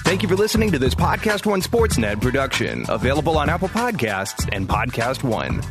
Thank you for listening to this PodcastOne Sportsnet production, available on Apple Podcasts and PodcastOne.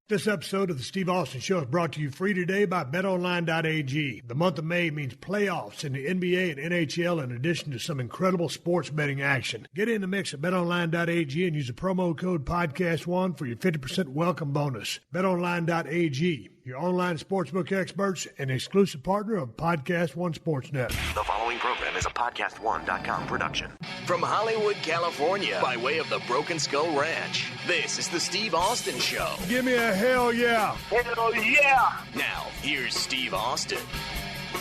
This episode of the Steve Austin Show is brought to you free today by BetOnline.ag. The month of May means playoffs in the NBA and NHL in addition to some incredible sports betting action. Get in the mix at BetOnline.ag and use the promo code PodcastOne for your 50% welcome bonus. BetOnline.ag, your online sportsbook experts and exclusive partner of PodcastOne Sportsnet. The following program is a PodcastOne.com production. From Hollywood, California, by way of the Broken Skull Ranch, this is the Steve Austin Show. Give me a hell yeah. Hell yeah. Now, here's Steve Austin.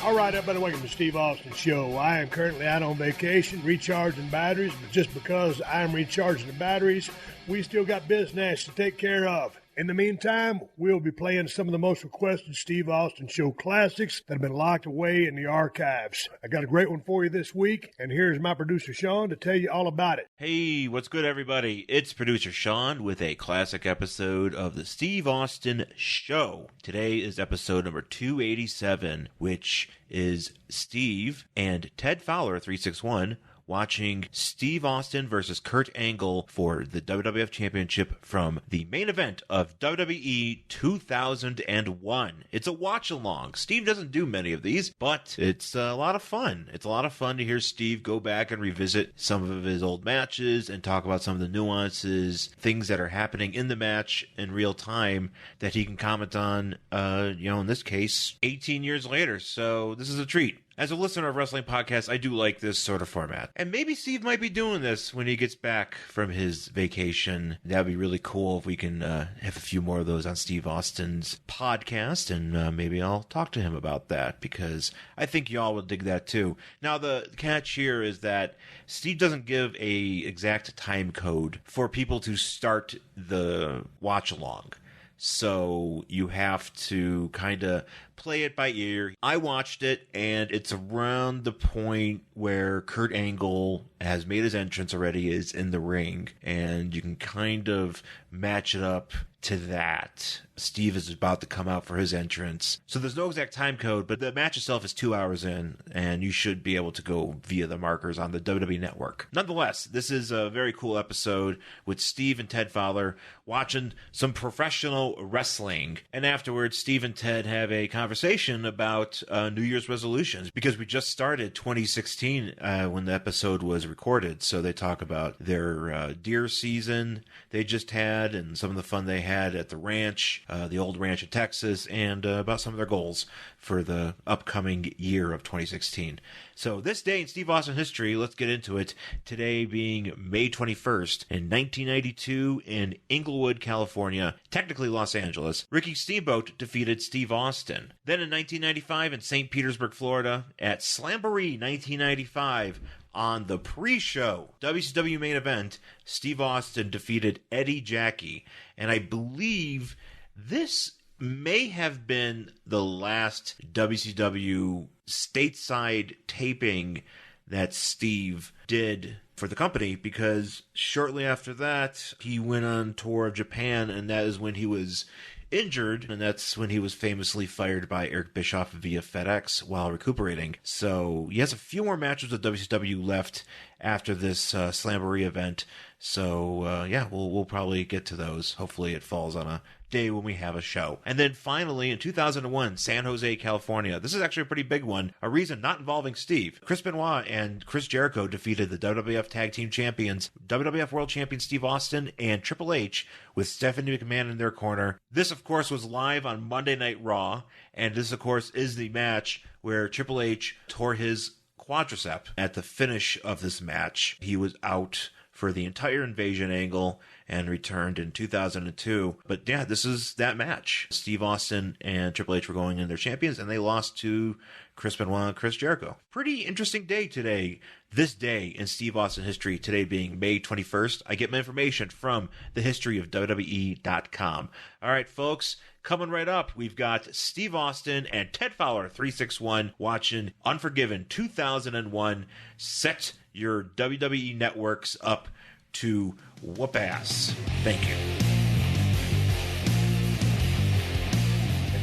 All right, everybody, welcome to Steve Austin Show. I am currently out on vacation, recharging batteries, but just because I'm recharging the batteries, we still got business to take care of. In the meantime, we'll be playing some of the most requested Steve Austin Show classics that have been locked away in the archives. I got a great one for you this week, and here's my producer, Sean, to tell you all about it. Hey, what's good, everybody? It's producer Sean with a classic episode of the Steve Austin Show. Today is episode number 287, which is Steve and TedFowler361 watching Steve Austin versus Kurt Angle for the WWF Championship from the main event of WWE 2001. It's a watch-along. Steve doesn't do many of these, but it's a lot of fun. It's a lot of fun to hear Steve go back and revisit some of his old matches and talk about some of the nuances, things that are happening in the match in real time that he can comment on, in this case, 18 years later. So this is a treat. As a listener of wrestling podcasts, I do like this sort of format. And maybe Steve might be doing this when he gets back from his vacation. That'd be really cool if we can have a few more of those on Steve Austin's podcast, and maybe I'll talk to him about that, because I think y'all would dig that too. Now, the catch here is that Steve doesn't give a exact time code for people to start the watch-along. So you have to kind of play it by ear. I watched it, and it's around the point where Kurt Angle has made his entrance already, is in the ring, and you can kind of match it up to that. Steve is about to come out for his entrance. So there's no exact time code, but the match itself is 2 hours in, and you should be able to go via the markers on the WWE Network. Nonetheless, this is a very cool episode with Steve and Ted Fowler watching some professional wrestling. And afterwards, Steve and Ted have a conversation about New Year's resolutions, because we just started 2016 when the episode was recorded. So they talk about their deer season they just had and some of the fun they had at the ranch, the old ranch in Texas, and about some of their goals for the upcoming year of 2016. So this day in Steve Austin history, let's get into it. Today being May 21st in 1992 in Inglewood, California, technically Los Angeles, Ricky Steamboat defeated Steve Austin. Then in 1995 in St. Petersburg, Florida, at Slamboree 1995, on the pre-show WCW main event, Steve Austin defeated Eddie Jackie. And I believe this may have been the last WCW stateside taping that Steve did for the company, because shortly after that, he went on tour of Japan, and that is when he was injured, and that's when he was famously fired by Eric Bischoff via FedEx while recuperating. So he has a few more matches with WCW left after this Slamboree event. So we'll probably get to those. Hopefully it falls on a day when we have a show. And then finally, in 2001, San Jose, California. This is actually a pretty big one. A reason not involving Steve. Chris Benoit and Chris Jericho defeated the WWF Tag Team Champions, WWF World Champion Steve Austin, and Triple H, with Stephanie McMahon in their corner. This, of course, was live on Monday Night Raw, and this, of course, is the match where Triple H tore his quadricep. At the finish of this match, he was out for the entire Invasion angle and returned in 2002. But yeah, this is that match. Steve Austin and Triple H were going in their champions, and they lost to Chris Benoit and Chris Jericho. Pretty interesting day today. This day in Steve Austin history, today being May 21st, I get my information from thehistoryofwwe.com. All right, folks, coming right up, we've got Steve Austin and Ted Fowler361 watching Unforgiven 2001. Set your WWE networks up to whoop ass. Thank you.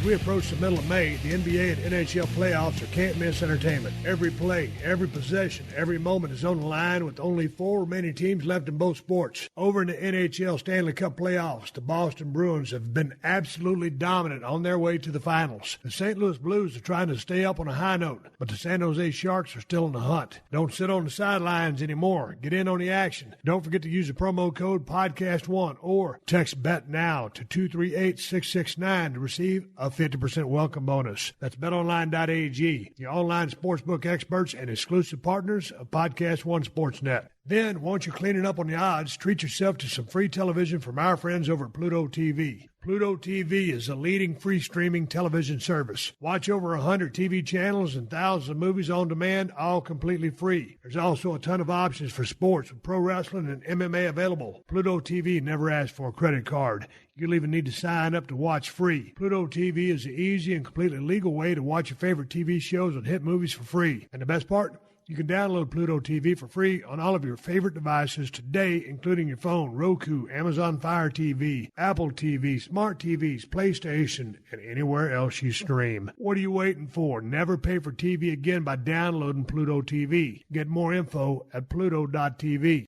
As we approach the middle of May, the NBA and NHL playoffs are can't-miss entertainment. Every play, every possession, every moment is on the line with only 4 remaining teams left in both sports. Over in the NHL Stanley Cup playoffs, the Boston Bruins have been absolutely dominant on their way to the finals. The St. Louis Blues are trying to stay up on a high note, but the San Jose Sharks are still in the hunt. Don't sit on the sidelines anymore. Get in on the action. Don't forget to use the promo code PodcastOne or text BET now to 238-669 to receive a 50% welcome bonus. That's betonline.ag, your online sportsbook experts and exclusive partners of PodcastOne Sportsnet. Then, once you're cleaning up on the odds, treat yourself to some free television from our friends over at Pluto TV. Pluto TV is a leading free streaming television service. Watch over 100 TV channels and thousands of movies on demand, all completely free. There's also a ton of options for sports with pro wrestling and MMA available. Pluto TV never asks for a credit card. You'll even need to sign up to watch free. Pluto TV is the easy and completely legal way to watch your favorite TV shows and hit movies for free. And the best part? You can download Pluto TV for free on all of your favorite devices today, including your phone, Roku, Amazon Fire TV, Apple TV, Smart TVs, PlayStation, and anywhere else you stream. What are you waiting for? Never pay for TV again by downloading Pluto TV. Get more info at Pluto.tv.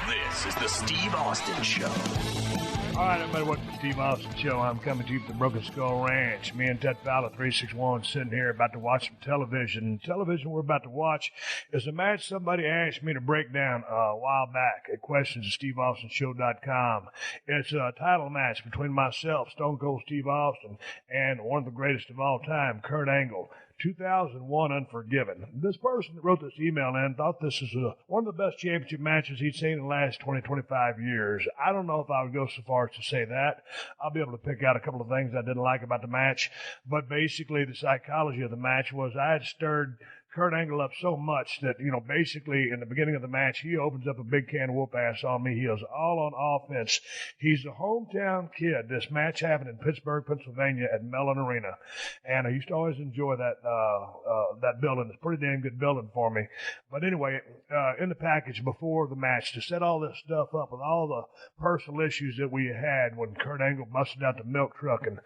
This is the Steve Austin Show. All right, everybody, welcome to the Steve Austin Show. I'm coming to you from the Broken Skull Ranch. Me and TedFowler361 sitting here about to watch some television. The television we're about to watch is a match somebody asked me to break down a while back at questions@SteveAustinShow.com. It's a title match between myself, Stone Cold Steve Austin, and one of the greatest of all time, Kurt Angle. 2001 Unforgiven. This person that wrote this email in thought this is one of the best championship matches he'd seen in the last 20, 25 years. I don't know if I would go so far as to say that. I'll be able to pick out a couple of things I didn't like about the match, but basically the psychology of the match was I had stirred Kurt Angle up so much that, basically in the beginning of the match, he opens up a big can of whoop ass on me. He is all on offense. He's a hometown kid. This match happened in Pittsburgh, Pennsylvania at Mellon Arena. And I used to always enjoy that building. It's a pretty damn good building for me. But anyway, in the package before the match, to set all this stuff up with all the personal issues that we had when Kurt Angle busted out the milk truck and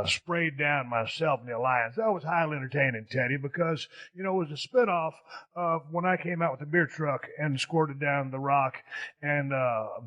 sprayed down myself and the Alliance, that was highly entertaining, Teddy, because, it was a spinoff of when I came out with the beer truck and squirted down The Rock and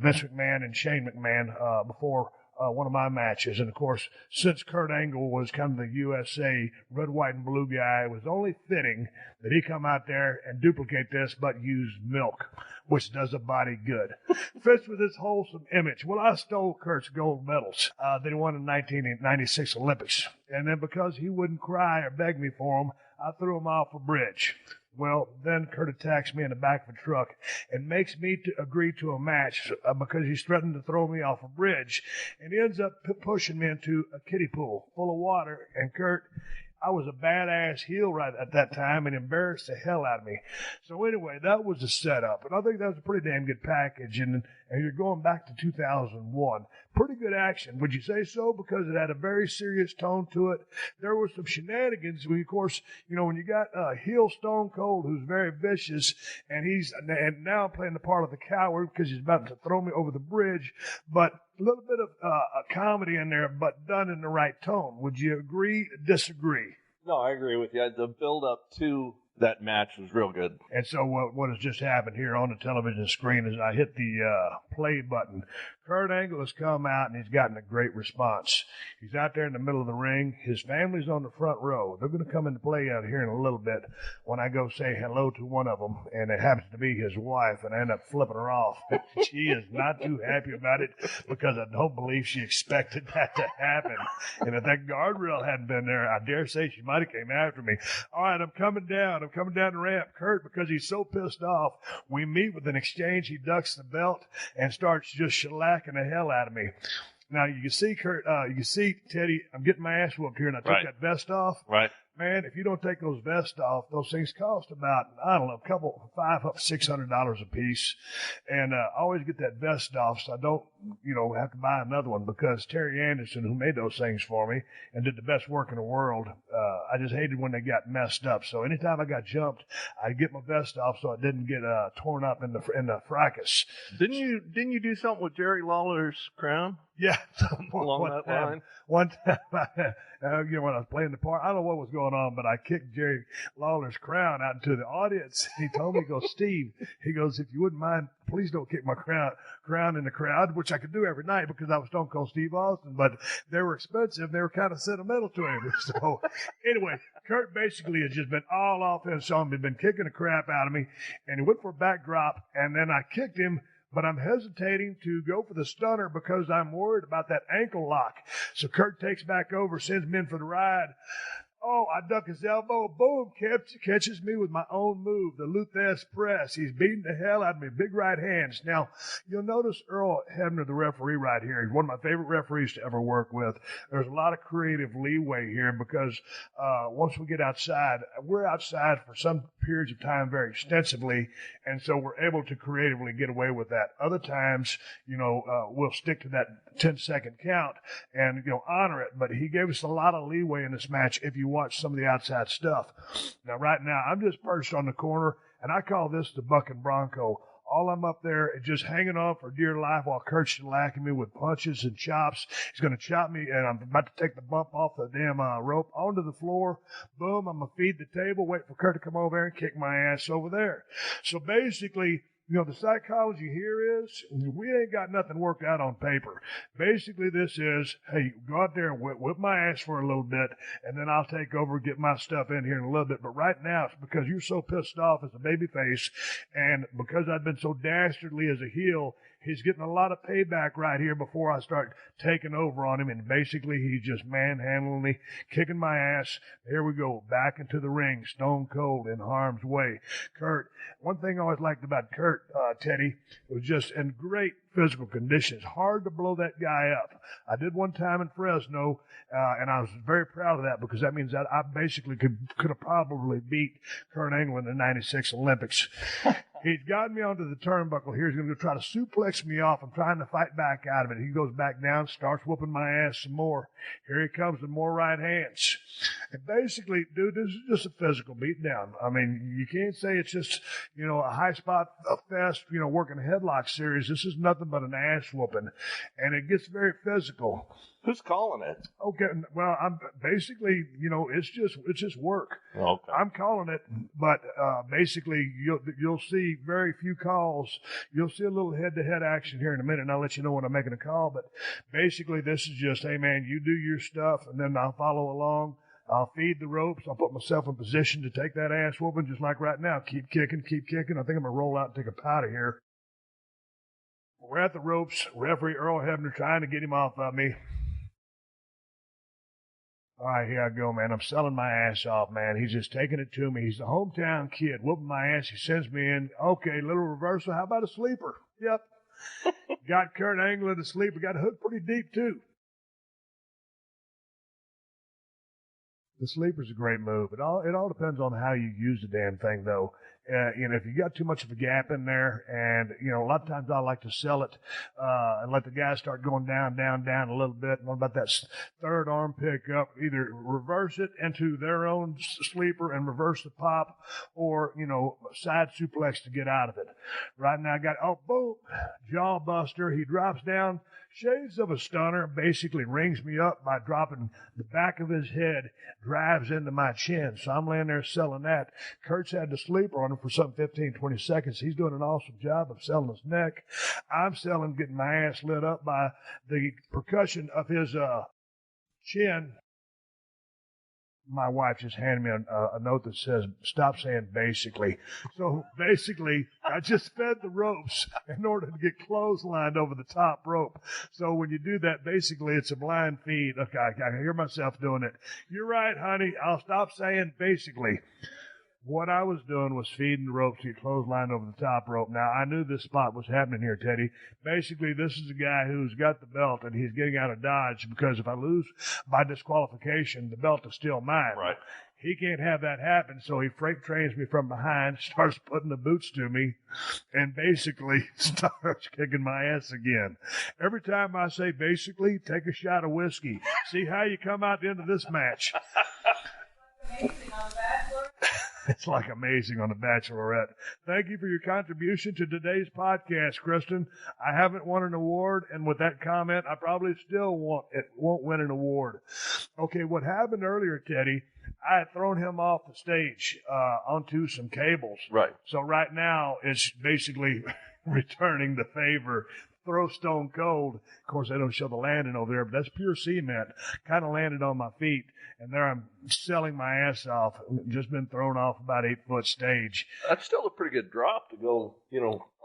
Vince McMahon and Shane McMahon before one of my matches. And, of course, since Kurt Angle was kind of the USA red, white, and blue guy, it was only fitting that he come out there and duplicate this but use milk, which does a body good. Fits with his wholesome image. Well, I stole Kurt's gold medals that he won in 1996 Olympics. And then because he wouldn't cry or beg me for them, I threw him off a bridge. Well, then Kurt attacks me in the back of a truck and makes me agree to a match because he's threatened to throw me off a bridge. And he ends up pushing me into a kiddie pool full of water. And Kurt, I was a badass heel right at that time and embarrassed the hell out of me. So anyway, that was the setup. And I think that was a pretty damn good package. And you're going back to 2001. Pretty good action. Would you say so? Because it had a very serious tone to it. There were some shenanigans. Of course, when you got heel Stone Cold, who's very vicious, and now playing the part of the coward because he's about to throw me over the bridge. But a little bit of a comedy in there, but done in the right tone. Would you agree, disagree? No, I agree with you. The build-up to that match was real good. And so what has just happened here on the television screen is I hit the play button. Kurt Angle has come out, and he's gotten a great response. He's out there in the middle of the ring. His family's on the front row. They're going to come into play out here in a little bit when I go say hello to one of them, and it happens to be his wife, and I end up flipping her off. She is not too happy about it because I don't believe she expected that to happen. And if that guardrail hadn't been there, I dare say she might have came after me. All right, I'm coming down the ramp. Kurt, because he's so pissed off, we meet with an exchange. He ducks the belt and starts just shellacking the hell out of me. Now, you can see, Kurt, you can see, Teddy, I'm getting my ass whooped here, and I took that vest off. Right. Man, if you don't take those vests off, those things cost about, I don't know, $600 a piece. And I always get that vest off so I don't, have to buy another one, because Terry Anderson, who made those things for me and did the best work in the world, I just hated when they got messed up. So anytime I got jumped, I'd get my vest off so I didn't get torn up in the fracas. Didn't you do something with Jerry Lawler's crown? Yeah. Along that line. One time, when I was playing the part, I don't know what was going on, but I kicked Jerry Lawler's crown out into the audience. He told me, he goes, Steve, he goes, if you wouldn't mind, please don't kick my crown in the crowd, which I could do every night because I was Stone Cold Steve Austin, but they were expensive. They were kind of sentimental to him. So anyway, Kurt basically has just been all offense on me, been kicking the crap out of me, and he went for a backdrop, and then I kicked him, but I'm hesitating to go for the stunner because I'm worried about that ankle lock. So Kurt takes back over, sends me in for the ride. Oh, I duck his elbow. Boom, catches me with my own move, the Luthes press. He's beating the hell out of me, big right hands. Now, you'll notice Earl Hebner, the referee right here, he's one of my favorite referees to ever work with. There's a lot of creative leeway here because once we get outside, we're outside for some periods of time very extensively, and so we're able to creatively get away with that. Other times, we'll stick to that 10-second count and, honor it. But he gave us a lot of leeway in this match if you watch some of the outside stuff. Now, right now, I'm just perched on the corner, and I call this the Buck and Bronco. All I'm up there is just hanging on for dear life while Kurt's shellacking me with punches and chops. He's going to chop me, and I'm about to take the bump off the damn rope onto the floor. Boom, I'm going to feed the table, wait for Kurt to come over there and kick my ass over there. So basically, the psychology here is we ain't got nothing worked out on paper. Basically, this is, hey, go out there and whip my ass for a little bit, and then I'll take over and get my stuff in here in a little bit. But right now, it's because you're so pissed off as a babyface, and because I've been so dastardly as a heel, he's getting a lot of payback right here before I start taking over on him. And basically, he's just manhandling me, kicking my ass. Here we go, back into the ring, stone cold in harm's way. Kurt, one thing I always liked about Kurt, Teddy, was just in great physical conditions. Hard to blow that guy up. I did one time in Fresno, and I was very proud of that because that means that I basically could have probably beat Kurt Angle in the 96 Olympics. He's gotten me onto the turnbuckle here. He's going to try to suplex me off. I'm trying to fight back out of it. He goes back down, starts whooping my ass some more. Here he comes with more right hands. And basically, dude, this is just a physical beatdown. I mean, you can't say it's just, a high spot fest, working a headlock series. This is nothing but an ass whooping. And it gets very physical. Who's calling it? Okay, well, I'm basically, it's just work. Okay. I'm calling it, but basically, you'll see very few calls. You'll see a little head-to-head action here in a minute, and I'll let you know when I'm making a call. But basically, this is just, hey man, you do your stuff, and then I'll follow along. I'll feed the ropes. I'll put myself in position to take that ass whooping, just like right now. Keep kicking. I think I'm gonna roll out and take a powder here. We're at the ropes. Referee Earl Hebner trying to get him off of me. All right, here I go, man. I'm selling my ass off, man. He's just taking it to me. He's the hometown kid, whooping my ass. He sends me in. Okay, little reversal. How about a sleeper? Yep. Got Kurt Angle in the sleeper. Got hooked pretty deep, too. The sleeper's a great move. It all depends on how you use the damn thing, though. If you got too much of a gap in there, and a lot of times I like to sell it and let the guys start going down a little bit. And what about that third arm pickup? Either reverse it into their own sleeper and reverse the pop, or side suplex to get out of it. Right now I got boom, jaw buster. He drops down. Shades of a stunner, basically rings me up by dropping the back of his head, drives into my chin. So I'm laying there selling that. Kurt's had the sleeper on him for some 15, 20 seconds. He's doing an awesome job of selling his neck. I'm selling, getting my ass lit up by the percussion of his chin. My wife just handed me a note that says, stop saying basically. So basically, I just fed the ropes in order to get clotheslined over the top rope. So when you do that, basically, it's a blind feed. Okay, I can hear myself doing it. You're right, honey. I'll stop saying basically. What I was doing was feeding the ropes to get clotheslined over the top rope. Now, I knew this spot was happening here, Teddy. Basically, this is a guy who's got the belt, and he's getting out of dodge because if I lose by disqualification, the belt is still mine. Right. He can't have that happen, so he freight trains me from behind, starts putting the boots to me, and basically starts kicking my ass again. Every time I say basically, take a shot of whiskey. See how you come out at the end of this match. It's like amazing on The Bachelorette. Thank you for your contribution to today's podcast, Kristen. I haven't won an award, and with that comment, I probably still won't win an award. Okay, what happened earlier, Teddy, I had thrown him off the stage onto some cables. Right. So right now, it's basically returning the favor. Throw stone cold. Of course, they don't show the landing over there, but that's pure cement. Kind of landed on my feet, and there I'm selling my ass off. Just been thrown off about 8-foot stage. That's still a pretty good drop to go,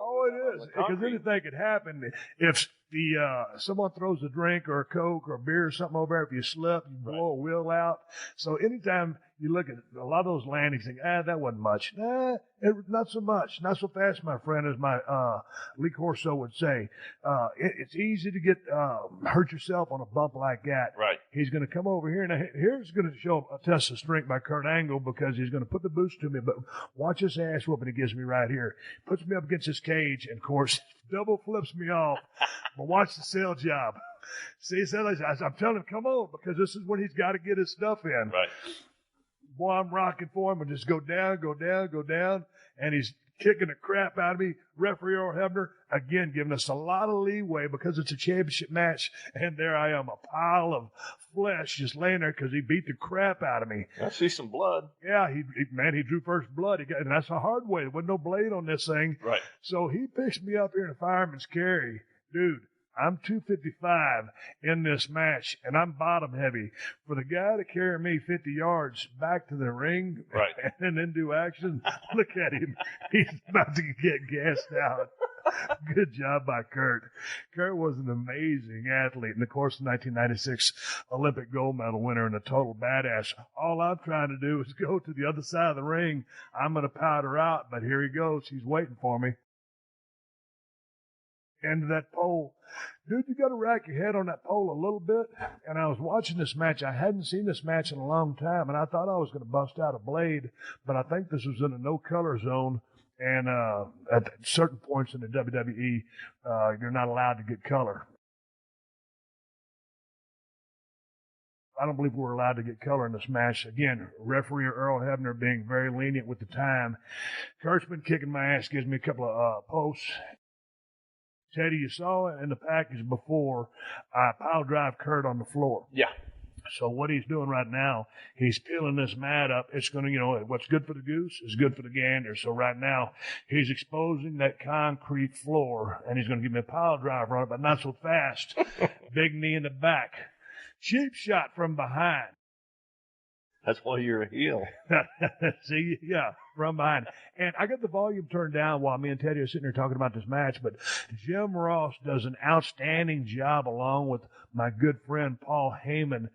Oh, it is. Because anything could happen. If someone throws a drink or a Coke or a beer or something over there, if you slip, you blow a wheel out. So anytime you look at a lot of those landings, you think, that wasn't much. Not so much. Not so fast, my friend, as my Lee Corso would say. It's easy to get hurt yourself on a bump like that. Right. He's going to come over here. Now, here's going to show a test of strength by Kurt Angle, because he's going to put the boots to me. But watch this ass whooping he gives me right here. Puts me up against his cage, and, of course, double flips me off. But watch the sell job. See, I'm telling him, come on, because this is when he's got to get his stuff in. Right. Boy, I'm rocking for him, and just go down, and he's kicking the crap out of me. Referee Earl Hebner, again, giving us a lot of leeway because it's a championship match, and there I am, a pile of flesh just laying there because he beat the crap out of me. I see some blood. Yeah, he drew first blood. And that's a hard way. There wasn't no blade on this thing. Right. So he picks me up here in a fireman's carry. Dude, I'm 255 in this match, and I'm bottom heavy. For the guy to carry me 50 yards back to the ring right. and then do action, look at him. He's about to get gassed out. Good job by Kurt. Kurt was an amazing athlete, and of course, the 1996 Olympic gold medal winner and a total badass. All I'm trying to do is go to the other side of the ring. I'm going to powder out, but here he goes. He's waiting for me. End of that pole. Dude, you got to rack your head on that pole a little bit. And I was watching this match. I hadn't seen this match in a long time, and I thought I was going to bust out a blade, but I think this was in a no-color zone. And at certain points in the WWE, you're not allowed to get color. I don't believe we're allowed to get color in this match. Again, referee Earl Hebner being very lenient with the time. Kurt's been kicking my ass, gives me a couple of posts. Teddy, you saw it in the package before. I pile drive Kurt on the floor. Yeah. So what he's doing right now, he's peeling this mat up. It's going to, what's good for the goose is good for the gander. So right now, he's exposing that concrete floor, and he's going to give me a pile driver on it, but not so fast. Big knee in the back. Cheap shot from behind. That's why you're a heel. See, yeah, from behind. And I got the volume turned down while me and Teddy are sitting here talking about this match, but Jim Ross does an outstanding job along with my good friend Paul Heyman,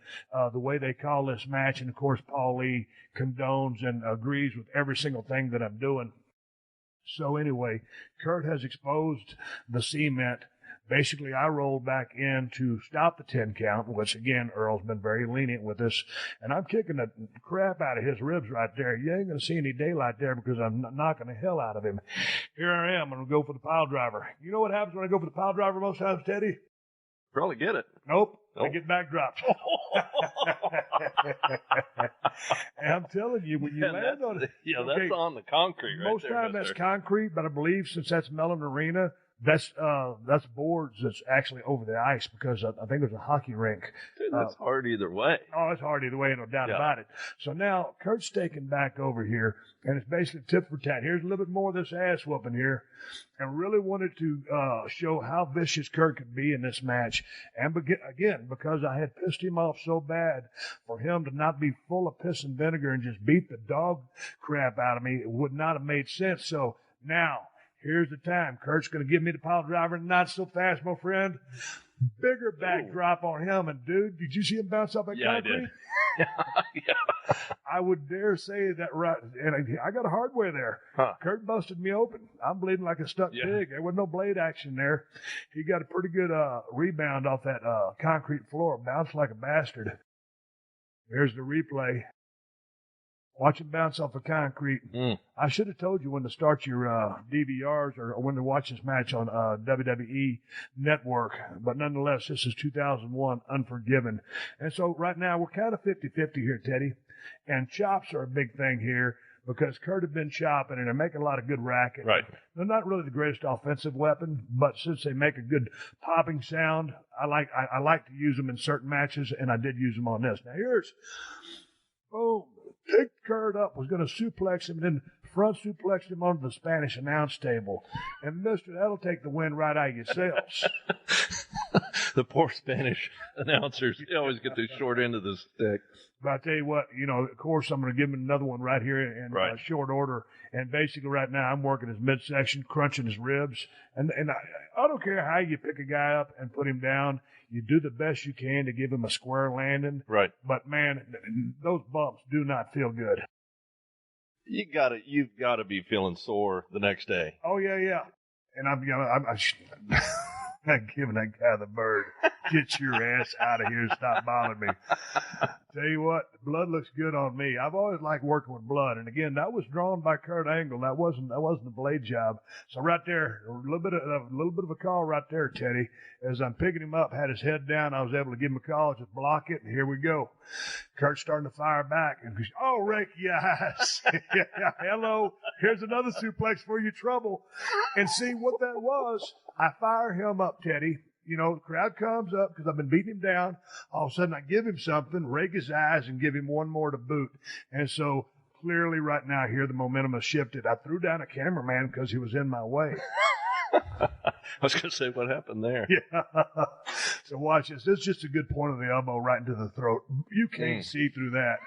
the way they call this match. And, of course, Paul Lee condones and agrees with every single thing that I'm doing. So, anyway, Kurt has exposed the cement. Basically, I rolled back in to stop the 10 count, which, again, Earl's been very lenient with this. And I'm kicking the crap out of his ribs right there. You ain't going to see any daylight there because I'm knocking the hell out of him. Here I am. I'm going to go for the pile driver. You know what happens when I go for the pile driver most times, Teddy? Probably get it. Nope. I get backdropped. And I'm telling you, when you land on it. Yeah, that's on the concrete right most there. Most time that's concrete, but I believe since that's Mellon Arena, that's boards that's actually over the ice because I think there's a hockey rink. Dude, that's hard either way. Oh, it's hard either way, no doubt about it. So now Kurt's taking back over here, and it's basically tit for tat. Here's a little bit more of this ass whooping here. And really wanted to show how vicious Kurt could be in this match. And again, because I had pissed him off so bad, for him to not be full of piss and vinegar and just beat the dog crap out of me, it would not have made sense. So now, here's the time. Kurt's going to give me the pile driver. Not so fast, my friend. Bigger backdrop on him. And, dude, did you see him bounce off that concrete? I did. Yeah. I would dare say that right. And I got a hardware there. Huh. Kurt busted me open. I'm bleeding like a stuck pig. There was no blade action there. He got a pretty good rebound off that concrete floor. Bounced like a bastard. Here's the replay. Watch him bounce off the concrete. I should have told you when to start your DVRs or when to watch this match on WWE Network. But nonetheless, this is 2001 Unforgiven. And so right now we're kind of 50-50 here, Teddy. And chops are a big thing here because Kurt had been chopping and they're making a lot of good racket. Right. They're not really the greatest offensive weapon, but since they make a good popping sound, I like to use them in certain matches, and I did use them on this. Now here's, boom, picked Kurt up, was going to suplex him, and then front suplexed him onto the Spanish announce table. And mister, that'll take the wind right out of your sails. The poor Spanish announcers, they always get the short end of the stick. But I tell you what, of course, I'm going to give him another one right here in short order. And basically right now I'm working his midsection, crunching his ribs. And I don't care how you pick a guy up and put him down. You do the best you can to give him a square landing. Right. But, man, those bumps do not feel good. You've got to be feeling sore the next day. Oh, yeah. And I'm giving that guy the bird. Get your ass out of here and stop bothering me. Tell you what, blood looks good on me. I've always liked working with blood. And again, that was drawn by Kurt Angle. That wasn't a blade job. So right there, a little bit of a call right there, Teddy. As I'm picking him up, had his head down, I was able to give him a call, just block it, and here we go. Kurt's starting to fire back. And goes, oh, rake your eyes. Hello. Here's another suplex for your trouble. And see what that was. I fire him up, Teddy. The crowd comes up because I've been beating him down. All of a sudden, I give him something, rake his eyes, and give him one more to boot. And so, clearly right now here, the momentum has shifted. I threw down a cameraman because he was in my way. I was going to say, what happened there? Yeah. So watch this. This is just a good point of the elbow right into the throat. You can't see through that.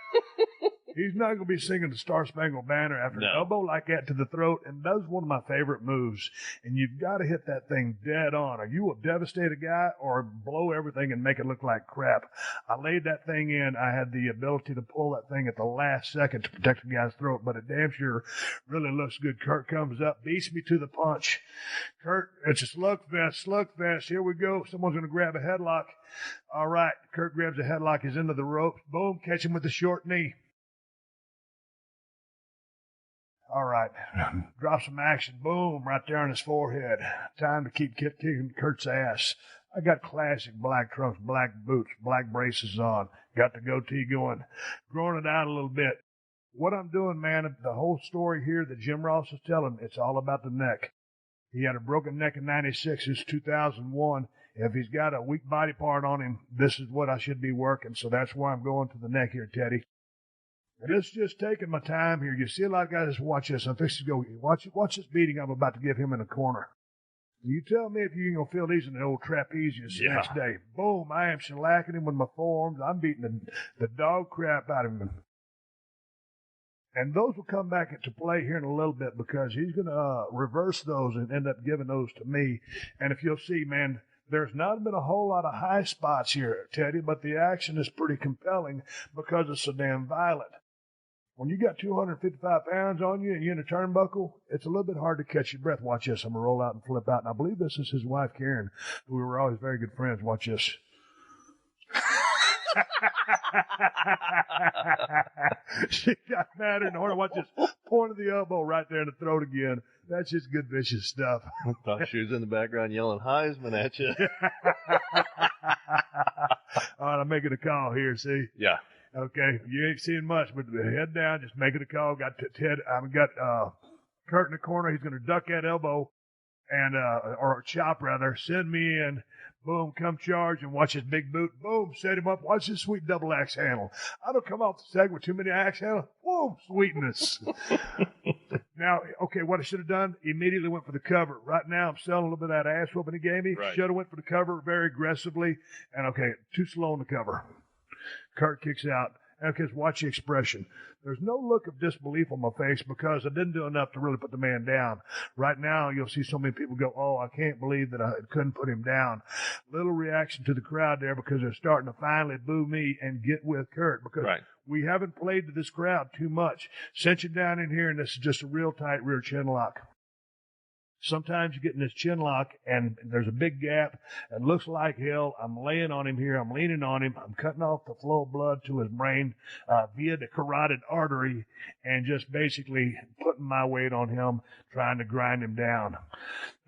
He's not going to be singing the Star Spangled Banner after an elbow like that to the throat, and that's one of my favorite moves. And you've got to hit that thing dead on, or you will devastate a guy or blow everything and make it look like crap. I laid that thing in. I had the ability to pull that thing at the last second to protect the guy's throat, but it damn sure really looks good. Kurt comes up, beats me to the punch. Kurt, it's a slugfest. Here we go. Someone's going to grab a headlock. All right, Kurt grabs a headlock. He's into the ropes. Boom, catch him with the short knee. All right, drop some action. Boom, right there on his forehead. Time to keep kicking Kurt's ass. I got classic black trunks, black boots, black braces on. Got the goatee going. Growing it out a little bit. What I'm doing, man, the whole story here that Jim Ross is telling, it's all about the neck. He had a broken neck in 96. It's 2001. If he's got a weak body part on him, this is what I should be working. So that's why I'm going to the neck here, Teddy. And it's just taking my time here. You see a lot of guys watch this. I'm fixing to go, watch this beating I'm about to give him in the corner. You tell me if you ain't going to feel these in the old trapezius the next day. Boom, I am shellacking him with my forearms. I'm beating the dog crap out of him. And those will come back into play here in a little bit because he's going to reverse those and end up giving those to me. And if you'll see, man, there's not been a whole lot of high spots here, Teddy, but the action is pretty compelling because it's so damn violent. When you got 255 pounds on you and you're in a turnbuckle, it's a little bit hard to catch your breath. Watch this. I'm going to roll out and flip out. And I believe this is his wife, Karen, who we were always very good friends. Watch this. She got mad in the horn. Watch this. Point of the elbow right there in the throat again. That's just good vicious stuff. I thought she was in the background yelling Heisman at you. All right, I'm making a call here, see? Yeah. Okay, you ain't seeing much, but head down, just making a call. Got Kurt in the corner. He's going to duck that elbow and or chop rather. Send me in. Boom, come charge and watch his big boot. Boom, set him up. Watch his sweet double axe handle. I don't come off the segment with too many axe handles. Boom, sweetness. Now, okay, what I should have done, immediately went for the cover. Right now, I'm selling a little bit of that ass whooping he gave me. Right. Should have went for the cover very aggressively. And okay, too slow on the cover. Kurt kicks out. Okay, watch the expression. There's no look of disbelief on my face because I didn't do enough to really put the man down. Right now, you'll see so many people go, oh, I can't believe that I couldn't put him down. Little reaction to the crowd there because they're starting to finally boo me and get with Kurt because we haven't played to this crowd too much. Sent you down in here, and this is just a real tight rear chin lock. Sometimes you get in this chin lock and there's a big gap. It looks like hell. I'm laying on him here. I'm leaning on him. I'm cutting off the flow of blood to his brain via the carotid artery and just basically putting my weight on him, trying to grind him down.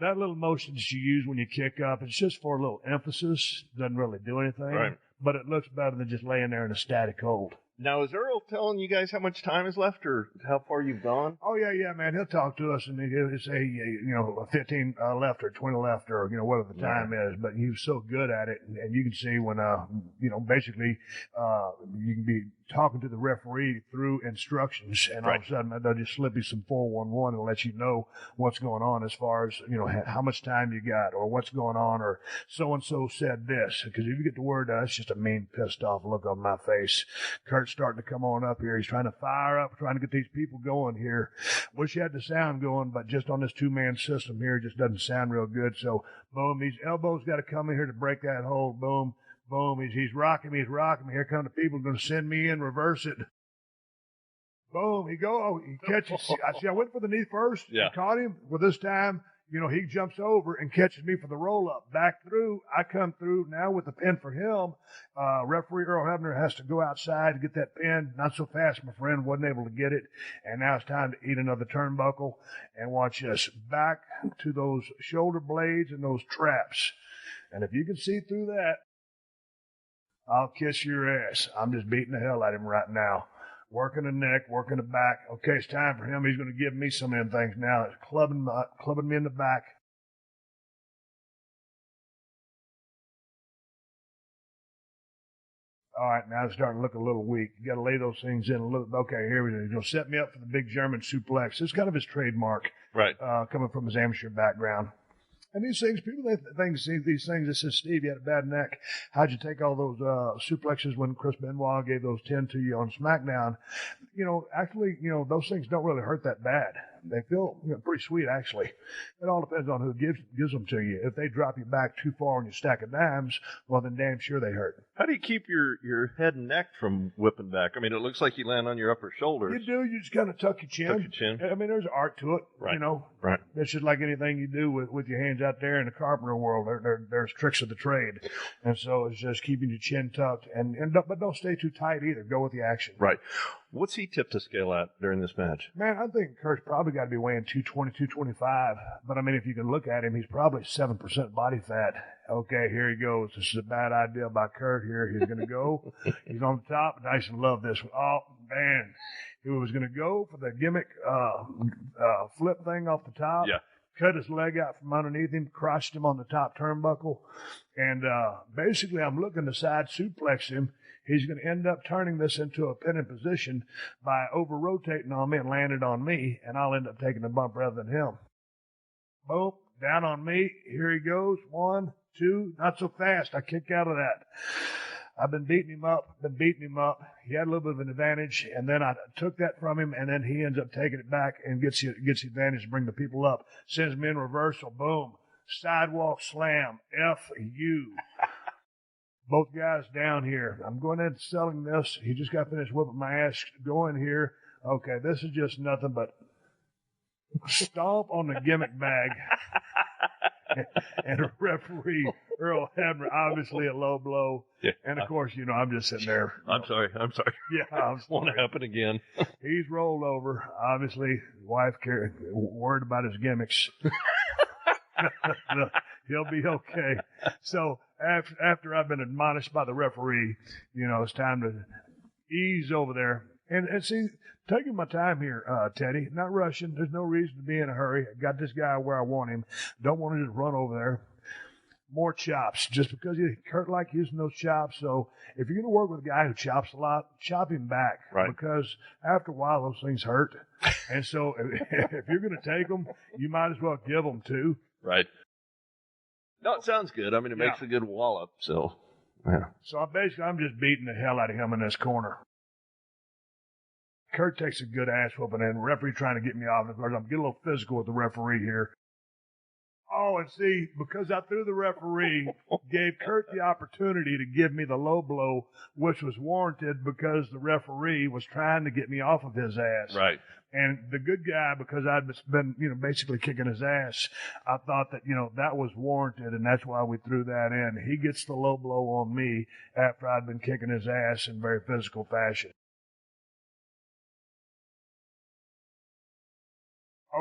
That little motion that you use when you kick up, it's just for a little emphasis. Doesn't really do anything. Right. But it looks better than just laying there in a static hold. Now, is Earl telling you guys how much time is left or how far you've gone? Oh, yeah, man. He'll talk to us and he'll say, 15 left or 20 left or, whatever the time is. But he was so good at it. And you can see when, basically, you can be talking to the referee through instructions, and all of a sudden they'll just slip you some 411 and let you know what's going on as far as, how much time you got or what's going on or so-and-so said this. Because if you get the word, it's just a mean, pissed off look on my face. Kurt's starting to come on up here. He's trying to fire up, trying to get these people going here. Wish he had the sound going, but just on this two-man system here, it just doesn't sound real good. So, boom, these elbows got to come in here to break that hold. Boom. Boom, he's rocking me, Here come the people going to send me in, reverse it. Boom, he catches. I went for the knee first, caught him. Well, this time, he jumps over and catches me for the roll-up. Back through, I come through now with the pin for him. Referee Earl Hebner has to go outside to get that pin. Not so fast, my friend, wasn't able to get it. And now it's time to eat another turnbuckle. And watch us back to those shoulder blades and those traps. And if you can see through that, I'll kiss your ass. I'm just beating the hell out of him right now. Working the neck, working the back. Okay, it's time for him. He's going to give me some of them things now. It's clubbing me in the back. All right, now it's starting to look a little weak. You got to lay those things in a little. Okay, here we go. He's going to set me up for the big German suplex. It's kind of his trademark, right? Coming from his amateur background. And these things, people see these things. They say, Steve, you had a bad neck. How'd you take all those suplexes when Chris Benoit gave those 10 to you on SmackDown? Actually, those things don't really hurt that bad. They feel pretty sweet, actually. It all depends on who gives them to you. If they drop you back too far on your stack of dimes, well, then damn sure they hurt. How do you keep your head and neck from whipping back? I mean, it looks like you land on your upper shoulders. You do. You just kind of tuck your chin. I mean, there's art to it. Right. Right. It's just like anything you do with your hands out there in the carpenter world. There's tricks of the trade. And so it's just keeping your chin tucked. But don't stay too tight either. Go with the action. Right. What's he tipped to scale at during this match? Man, I think Kurt's probably got to be weighing 220, 225. But, I mean, if you can look at him, he's probably 7% body fat. Okay, here he goes. This is a bad idea by Kurt here. He's going to go. He's on the top. Dyson loved this one. Oh, man. He was going to go for the gimmick flip thing off the top. Yeah. Cut his leg out from underneath him, crushed him on the top turnbuckle. And basically, I'm looking to side suplex him. He's going to end up turning this into a pinning position by over-rotating on me and landing on me, and I'll end up taking the bump rather than him. Boom, down on me. Here he goes. 1, 2, not so fast. I kick out of that. I've been beating him up. He had a little bit of an advantage, and then I took that from him, and then he ends up taking it back and gets the advantage to bring the people up. Sends me in reversal. Boom. Sidewalk slam. F-U. Both guys down here. I'm going in selling this. He just got finished whipping my ass going here. Okay, this is just nothing but stomp on the gimmick bag. And a referee, Earl Hebner, obviously a low blow. Yeah. And, of course, I'm just sitting there. I'm sorry. Yeah, I'm sorry. Won't happen again. He's rolled over. Obviously, his wife worried about his gimmicks. He'll be okay. So after I've been admonished by the referee, it's time to ease over there. And see, taking my time here, Teddy, not rushing. There's no reason to be in a hurry. I got this guy where I want him. Don't want to just run over there. More chops, just because Kurt likes using those chops. So if you're going to work with a guy who chops a lot, chop him back. Right. Because after a while, those things hurt. And so if you're going to take them, you might as well give them too. Right. No, it sounds good. I mean, it makes a good wallop. So, yeah. So I'm just beating the hell out of him in this corner. Kurt takes a good ass whooping, and the referee trying to get me off. Of course, I'm getting a little physical with the referee here. Oh, and see, because I threw the referee, gave Kurt the opportunity to give me the low blow, which was warranted because the referee was trying to get me off of his ass. Right. And the good guy, because I'd been, basically kicking his ass, I thought that, that was warranted, and that's why we threw that in. He gets the low blow on me after I'd been kicking his ass in very physical fashion.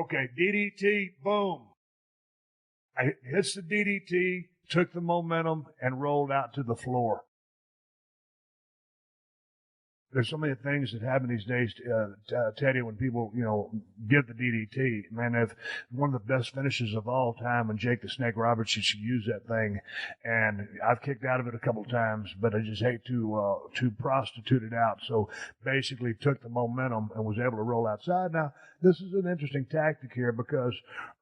Okay, DDT, boom. I hits the DDT, took the momentum, and rolled out to the floor. there's so many things that happen these days, Teddy, when people, give the DDT. Man, if one of the best finishes of all time when Jake the Snake Roberts used to use that thing. And I've kicked out of it a couple of times, but I just hate to prostitute it out. So basically took the momentum and was able to roll outside. Now, this is an interesting tactic here because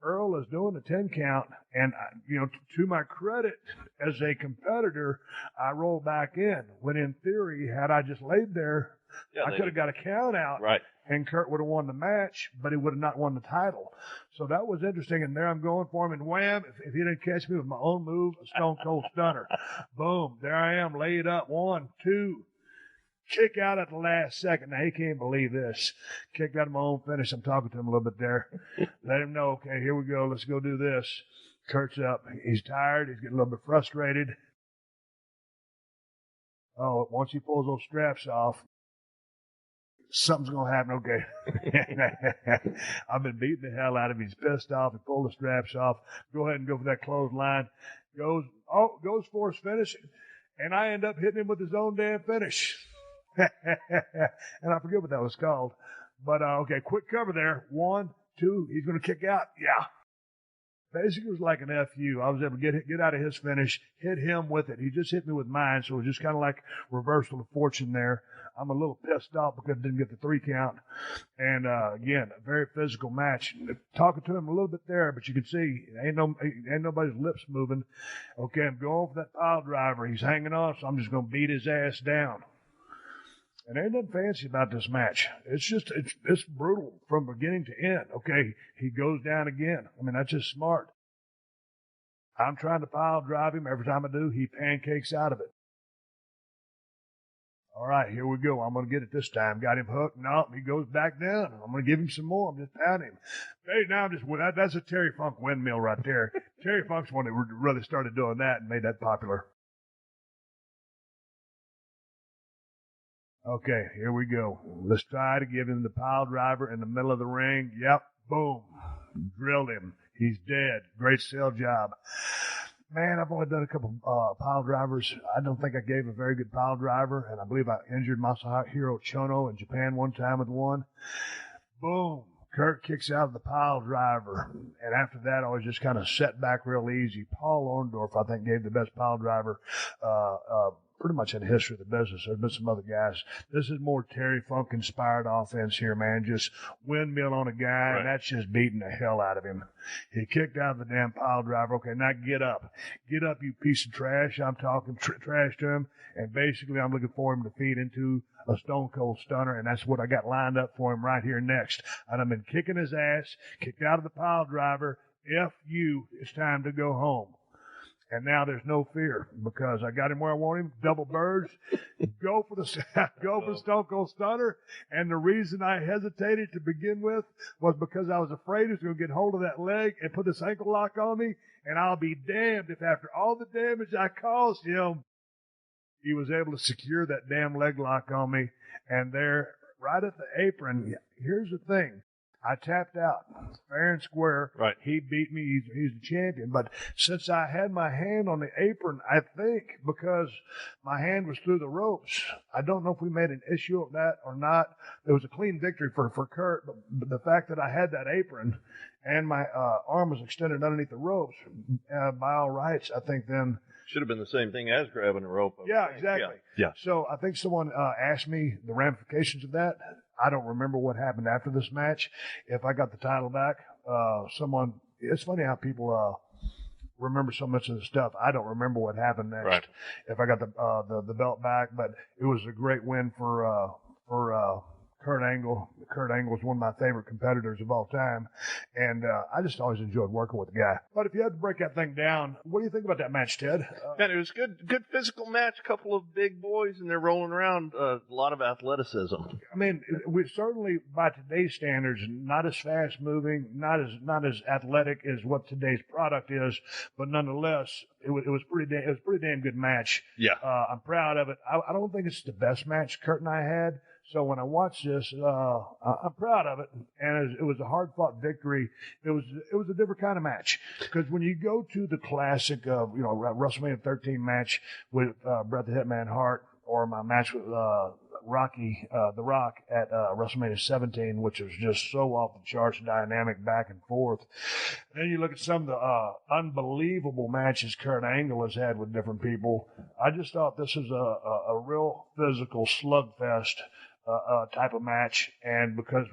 Earl is doing the 10 count. And, to my credit as a competitor, I rolled back in when in theory, had I just laid there, I could have got a count out. Right. And Kurt would have won the match, but he would have not won the title. So that was interesting. And there I'm going for him. And wham, if he didn't catch me with my own move, a Stone Cold Stunner. Boom. There I am, laid up. 1, 2. Kick out at the last second. Now, he can't believe this. Kicked out of my own finish. I'm talking to him a little bit there. Let him know, okay, here we go. Let's go do this. Kurt's up. He's tired. He's getting a little bit frustrated. Oh, once he pulls those straps off, something's going to happen. Okay. I've been beating the hell out of him. He's pissed off. He pulled the straps off. Go ahead and go for that clothesline. Goes for his finish. And I end up hitting him with his own damn finish. And I forget what that was called. But, okay, quick cover there. 1, 2. He's going to kick out. Yeah. Basically, it was like an FU. I was able to get out of his finish, hit him with it. He just hit me with mine, so it was just kind of like reversal of fortune there. I'm a little pissed off because I didn't get the 3 count. And, again, a very physical match. Talking to him a little bit there, but you can see ain't nobody's lips moving. Okay, I'm going for that pile driver. He's hanging on, so I'm just going to beat his ass down. And there ain't nothing fancy about this match. It's brutal from beginning to end. Okay, he goes down again. I mean, that's just smart. I'm trying to pile drive him. Every time I do, he pancakes out of it. All right, here we go. I'm going to get it this time. Got him hooked. No, he goes back down. I'm going to give him some more. I'm just pounding him. Hey, now that's a Terry Funk windmill right there. Terry Funk's one that really started doing that and made that popular. Okay, here we go. Let's try to give him the pile driver in the middle of the ring. Yep, boom. Drilled him. He's dead. Great sell job. Man, I've only done a couple pile drivers. I don't think I gave a very good pile driver, and I believe I injured Masahiro Chono in Japan one time with one. Boom. Kurt kicks out of the pile driver, and after that, I was just kind of set back real easy. Paul Orndorff, I think, gave the best pile driver pretty much in the history of the business. There's been some other guys. This is more Terry Funk-inspired offense here, man. Just windmill on a guy, right. And that's just beating the hell out of him. He kicked out of the damn pile driver. Okay, now get up. Get up, you piece of trash. I'm talking trash to him, and basically I'm looking for him to feed into a Stone Cold Stunner, and that's what I got lined up for him right here next. And I've been kicking his ass, kicked out of the pile driver. F you, it's time to go home. And now there's no fear because I got him where I want him. Double birds. Go for the Stone Cold Stunner. And the reason I hesitated to begin with was because I was afraid he was going to get hold of that leg and put this ankle lock on me. And I'll be damned if after all the damage I caused him, he was able to secure that damn leg lock on me. And there, right at the apron, here's the thing. I tapped out fair and square. Right. He beat me. He's the champion. But since I had my hand on the apron, I think because my hand was through the ropes, I don't know if we made an issue of that or not. It was a clean victory for Kurt. But the fact that I had that apron and my arm was extended underneath the ropes, by all rights, I think then. Should have been the same thing as grabbing a rope. Yeah, exactly. Yeah. So I think someone asked me the ramifications of that. I don't remember what happened after this match. If I got the title back, it's funny how people remember so much of the stuff. I don't remember what happened next. Right. If I got the belt back, but it was a great win for Kurt Angle. Kurt Angle is one of my favorite competitors of all time, and I just always enjoyed working with the guy. But if you had to break that thing down, what do you think about that match, Ted? Man, it was good physical match. A couple of big boys, and they're rolling around. A lot of athleticism. I mean, we certainly, by today's standards, not as fast moving, not as athletic as what today's product is, but nonetheless, it was pretty damn good match. Yeah, I'm proud of it. I don't think it's the best match Kurt and I had. So when I watched this, I'm proud of it, and it was a hard-fought victory. It was a different kind of match because when you go to the classic, WrestleMania 13 match with Bret the Hitman Hart, or my match with The Rock at WrestleMania 17, which was just so off the charts, dynamic back and forth. And then you look at some of the unbelievable matches Kurt Angle has had with different people. I just thought this was a real physical slugfest type of match, and because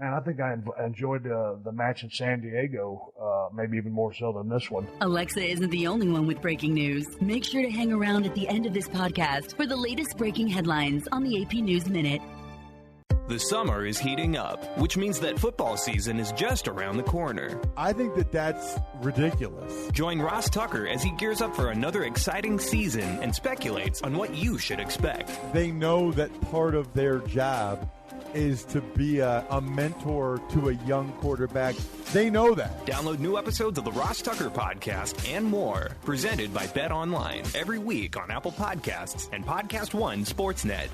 I think I enjoyed the match in San Diego, maybe even more so than this one. Alexa isn't the only one with breaking news. Make sure to hang around at the end of this podcast for the latest breaking headlines on the AP News Minute. The summer is heating up, which means that football season is just around the corner. I think that's ridiculous. Join Ross Tucker as he gears up for another exciting season and speculates on what you should expect. They know that part of their job is to be a mentor to a young quarterback. They know that. Download new episodes of the Ross Tucker Podcast and more, presented by Bet Online, every week on Apple Podcasts and PodcastOne Sportsnet.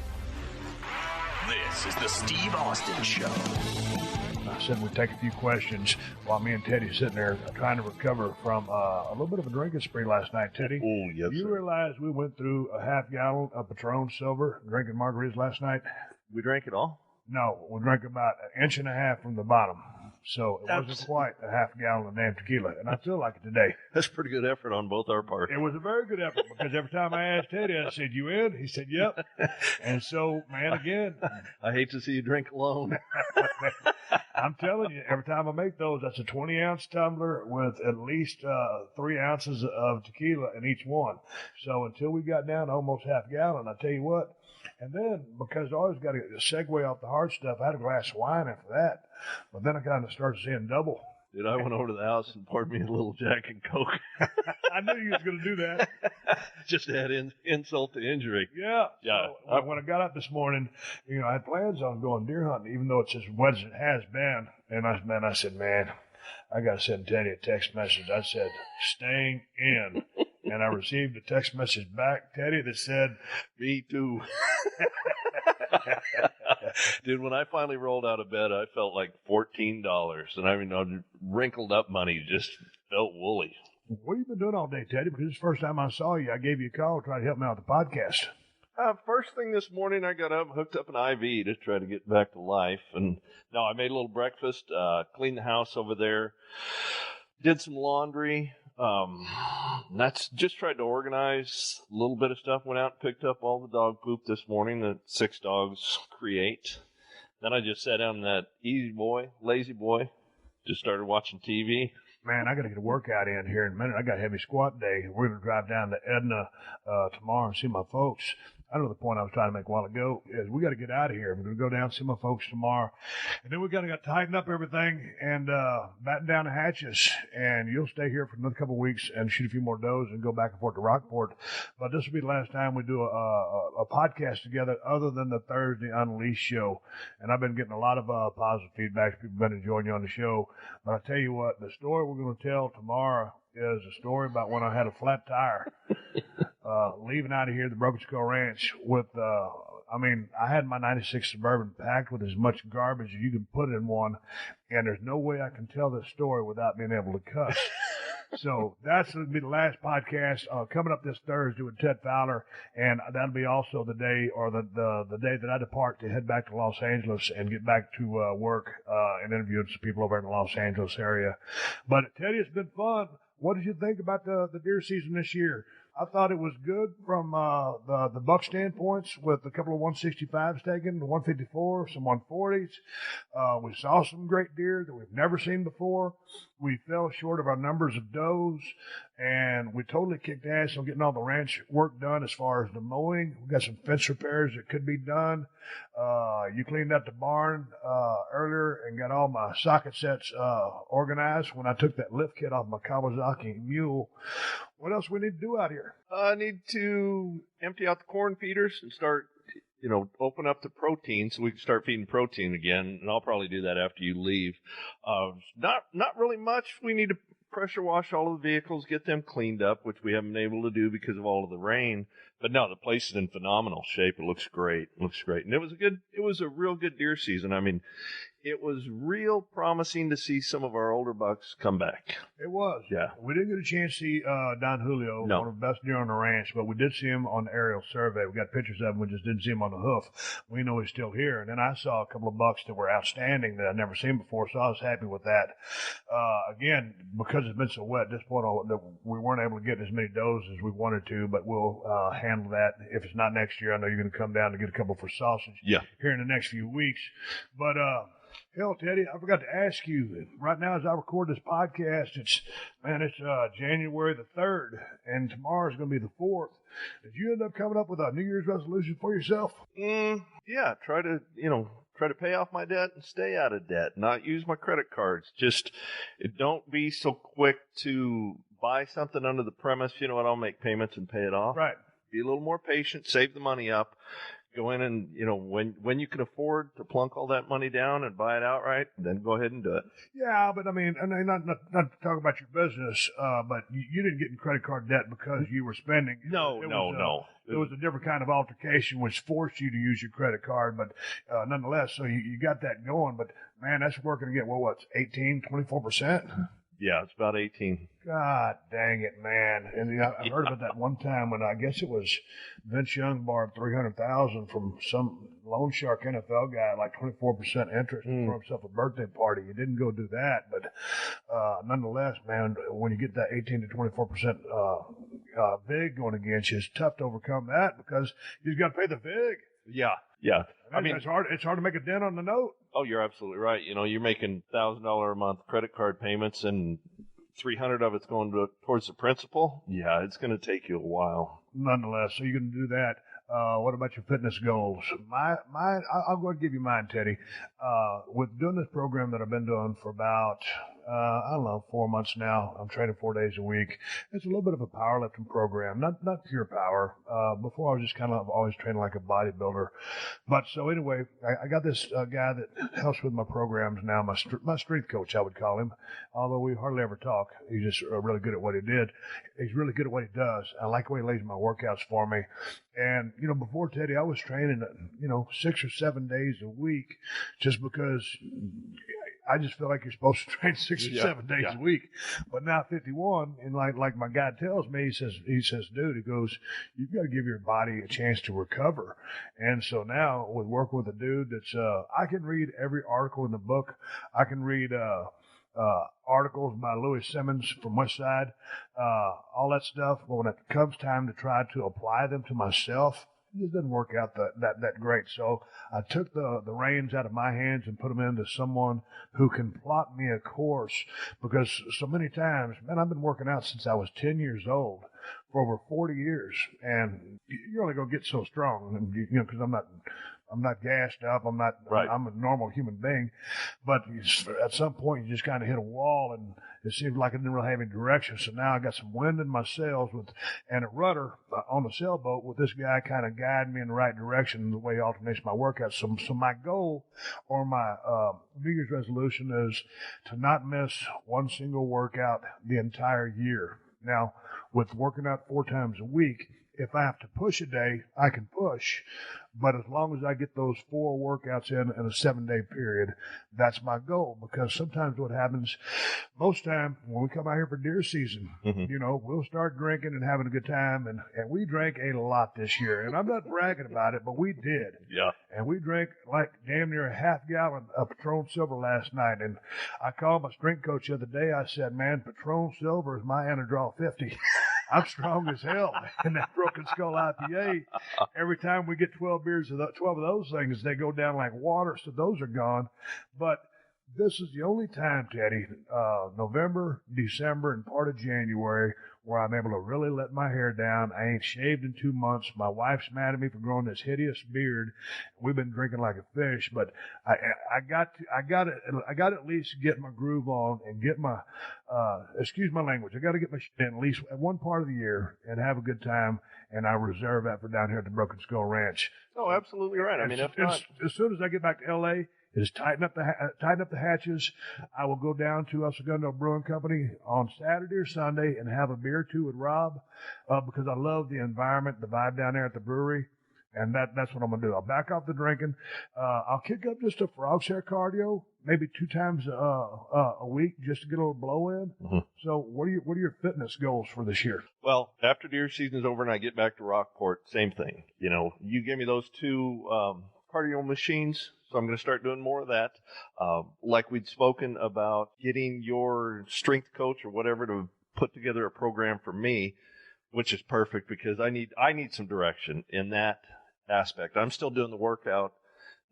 This is the Steve Austin Show. I said we'd take a few questions while me and Teddy sitting there trying to recover from a little bit of a drinking spree last night, Teddy. Oh, yes, You realize we went through a half gallon of Patron Silver drinking margaritas last night? We drank it all? No, we drank about an inch and a half from the bottom. So it wasn't quite a half gallon of damn tequila, and I feel like it today. That's pretty good effort on both our parts. It was a very good effort because every time I asked Teddy, I said, "You in?" He said, "Yep." And so, man, again, I hate to see you drink alone. I'm telling you, every time I make those, that's a 20-ounce tumbler with at least 3 ounces of tequila in each one. So until we got down to almost half a gallon, I tell you what. And then, because I always got to segue off the hard stuff, I had a glass of wine after that. But then I kind of started seeing double. Dude, I went over to the house and poured me a little Jack and Coke. I knew you was going to do that. Just to add insult to injury. Yeah. Yeah. So when I got up this morning, I had plans on going deer hunting, even though it's as wet as it has been. And I said, man, I got to send Teddy a text message. I said, staying in. And I received a text message back, Teddy, that said, me too. Dude, when I finally rolled out of bed, I felt like $14. And I mean, wrinkled up money just felt woolly. What have you been doing all day, Teddy? Because this is the first time I saw you, I gave you a call to try to help me out with the podcast. First thing this morning, I got up, hooked up an IV to try to get back to life. And no, I made a little breakfast, cleaned the house over there, did some laundry. That's just tried to organize a little bit of stuff. Went out and picked up all the dog poop this morning that 6 dogs create. Then I just sat down in that lazy boy, just started watching TV. Man, I got to get a workout in here in a minute. I got a heavy squat day. We're going to drive down to Edna tomorrow and see my folks. I know the point I was trying to make a while ago is we got to get out of here. We're going to go down and see my folks tomorrow. And then we got to tighten up everything and batten down the hatches. And you'll stay here for another couple of weeks and shoot a few more does and go back and forth to Rockport. But this will be the last time we do a podcast together other than the Thursday Unleashed show. And I've been getting a lot of positive feedback. People have been enjoying you on the show. But I tell you what, the story we're going to tell tomorrow is a story about when I had a flat tire. Leaving out of here, the Broken Skull Ranch with, I had my 96 Suburban packed with as much garbage as you can put in one, and there's no way I can tell this story without being able to cuss. So that's going to be the last podcast coming up this Thursday with Ted Fowler, and that'll be also the day or the day that I depart to head back to Los Angeles and get back to work and interview some people over in the Los Angeles area. But Teddy, it's been fun. What did you think about the deer season this year? I thought it was good from the buck standpoints with a couple of 165s taken, 154, some 140s. We saw some great deer that we've never seen before. We fell short of our numbers of does, and we totally kicked ass on getting all the ranch work done as far as the mowing. We got some fence repairs that could be done. You cleaned up the barn earlier and got all my socket sets organized when I took that lift kit off my Kawasaki mule. What else we need to do out here? I need to empty out the corn feeders and start, open up the protein so we can start feeding protein again. And I'll probably do that after you leave. Not really much. We need to pressure wash all of the vehicles, get them cleaned up, which we haven't been able to do because of all of the rain. But no, the place is in phenomenal shape. It looks great. And it was a real good deer season. I mean, it was real promising to see some of our older bucks come back. It was. Yeah. We didn't get a chance to see Don Julio, No. one of the best deer on the ranch, but we did see him on the aerial survey. We got pictures of him. We just didn't see him on the hoof. We know he's still here. And then I saw a couple of bucks that were outstanding that I'd never seen before, so I was happy with that. Again, because it's been so wet at this point, we weren't able to get as many does as we wanted to, but we'll handle that. If it's not next year, I know you're going to come down to get a couple for sausage here in the next few weeks. But hell, Teddy, I forgot to ask you. Right now, as I record this podcast, it's January the 3rd, and tomorrow's going to be the 4th. Did you end up coming up with a New Year's resolution for yourself? Yeah, try to pay off my debt and stay out of debt, not use my credit cards. Just don't be so quick to buy something under the premise, you know what, I'll make payments and pay it off. Right. Be a little more patient, save the money up, go in and, when you can afford to plunk all that money down and buy it outright, then go ahead and do it. Yeah, but I mean, not to talk about your business, but you didn't get in credit card debt because you were spending. No. It was a different kind of altercation which forced you to use your credit card, but nonetheless, so you got that going. But, man, that's working again. Well, what's 24%? Yeah, it's about 18. God dang it, man. And I heard about that one time when I guess it was Vince Young borrowed $300,000 from some loan shark NFL guy, like 24% interest for himself a birthday party. You didn't go do that, but nonetheless, man, when you get that 18 to 24% VIG going against you, it's tough to overcome that because you just got to pay the VIG. Yeah. I mean, it's hard to make a dent on the note. Oh, you're absolutely right. You're making $1,000 a month credit card payments, and $300 of it's going towards the principal. Yeah, it's going to take you a while. Nonetheless, so you're going to do that. What about your fitness goals? I'll go and give you mine, Teddy. With doing this program that I've been doing for about, 4 months now. I'm training 4 days a week. It's a little bit of a powerlifting program, not pure power. Before I was just kind of always training like a bodybuilder. But so anyway, I got this guy that helps with my programs now, my strength coach, I would call him. Although we hardly ever talk. He's just really good at what he did. He's really good at what he does. I like the way he lays my workouts for me. And, before Teddy, I was training, 6 or 7 days a week just because I just feel like you're supposed to train 6 or 7 days a week. But now 51, and like my guy tells me, he says, dude, he goes, you've got to give your body a chance to recover. And so now with working with a dude that's, I can read every article in the book. I can read, articles by Louis Simmons from Westside, all that stuff. But when it comes time to try to apply them to myself, it doesn't work out that great. So I took the reins out of my hands and put them into someone who can plot me a course, because so many times, man, I've been working out since I was 10 years old for over 40 years, and you're only going to get so strong, because I'm not gassed up. I'm a normal human being. But at some point, you just kind of hit a wall, and it seemed like I didn't really have any direction. So now I got some wind in my sails and a rudder on the sailboat with this guy kind of guiding me in the right direction the way he alternates my workouts. So my goal or my New Year's resolution is to not miss one single workout the entire year. Now, with working out 4 times a week, if I have to push a day, I can push. But as long as I get those 4 workouts in a 7-day period, that's my goal. Because sometimes what happens, most time when we come out here for deer season, we'll start drinking and having a good time. And we drank a lot this year. And I'm not bragging about it, but we did. Yeah. And we drank like damn near a half gallon of Patron Silver last night. And I called my strength coach the other day. I said, man, Patron Silver is my Anadrol 50. I'm strong as hell in that Broken Skull IPA. Every time we get 12 of those things, they go down like water, so those are gone. But this is the only time, Teddy, November, December, and part of January, where I'm able to really let my hair down. I ain't shaved in 2 months. My wife's mad at me for growing this hideous beard. We've been drinking like a fish, but I got to at least get my groove on and get my, excuse my language, I got to get my shit in at least at one part of the year and have a good time. And I reserve that for down here at the Broken Skull Ranch. Oh, absolutely right. I mean, if not, as soon as I get back to L.A., is tighten up the hatches. I will go down to El Segundo Brewing Company on Saturday or Sunday and have a beer or two with Rob, because I love the environment, the vibe down there at the brewery. And that's what I'm going to do. I'll back off the drinking. I'll kick up just a frog's hair cardio, maybe 2 times a week, just to get a little blow in. Mm-hmm. So what are your fitness goals for this year? Well, after deer season's over and I get back to Rockport, same thing. You know, you gave me those 2 cardio machines, so I'm going to start doing more of that. Like we'd spoken about, getting your strength coach or whatever to put together a program for me, which is perfect because I need some direction in that aspect. I'm still doing the workout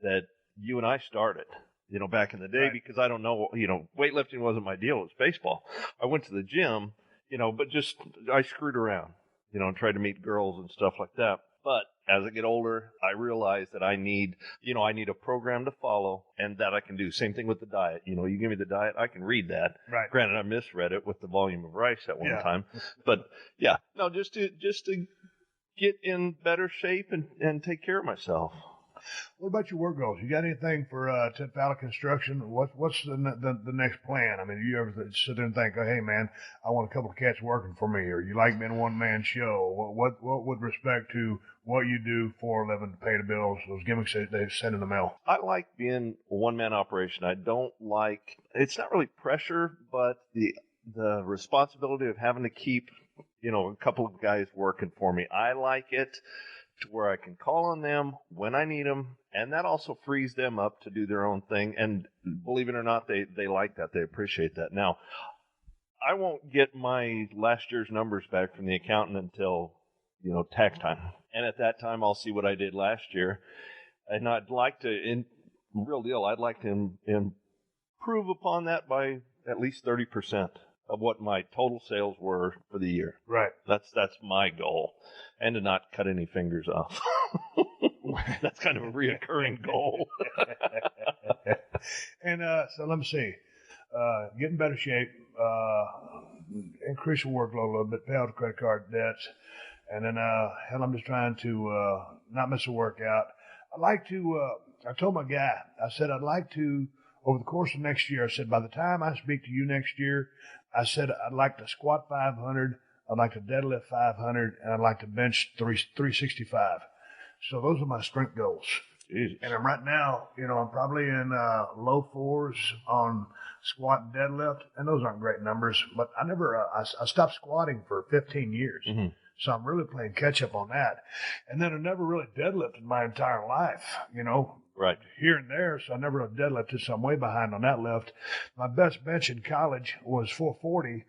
that you and I started, you know, back in the day, right? Because I don't know, you know, weightlifting wasn't my deal. It was baseball. I went to the gym, you know, but just I screwed around, you know, and tried to meet girls and stuff like that. But as I get older, I realize that I need a program to follow and that I can do. Same thing with the diet. You know, you give me the diet, I can read that. Right. Granted, I misread it with the volume of rice at one time. But yeah, no, just to get in better shape and take care of myself. What about your work goals? You got anything for Ted Fowler Construction? What's the next plan? I mean, you ever sit there and think, oh, hey, man, I want a couple of cats working for me, or you like being a one-man show? What with respect to what you do for a living to pay the bills, those gimmicks they send in the mail? I like being a one-man operation. I don't like – it's not really pressure, but the responsibility of having to keep, you know, a couple of guys working for me. I like it to where I can call on them when I need them, and that also frees them up to do their own thing. And believe it or not, they like that. They appreciate that. Now, I won't get my last year's numbers back from the accountant until, you know, tax time. And at that time, I'll see what I did last year. And I'd like to, real deal, I'd like to improve upon that by at least 30% of what my total sales were for the year. Right. That's my goal. And to not cut any fingers off. That's kind of a reoccurring goal. And so let me see. Get in better shape, increase your workload a little bit, pay off the credit card debts, and then I'm just trying to not miss a workout. I'd like to, I told my guy, I said I'd like to, over the course of next year, I said by the time I speak to you next year, I said I'd like to squat 500, I'd like to deadlift 500, and I'd like to bench 365. So those are my strength goals. Jesus. And right now, you know, I'm probably in low 4s on squat and deadlift, and those aren't great numbers. But I never, I stopped squatting for 15 years. Mm-hmm. So I'm really playing catch up on that. And then I never really deadlifted my entire life, you know. Right. Here and there, so I never really deadlifted, so I'm way behind on that lift. My best bench in college was 440,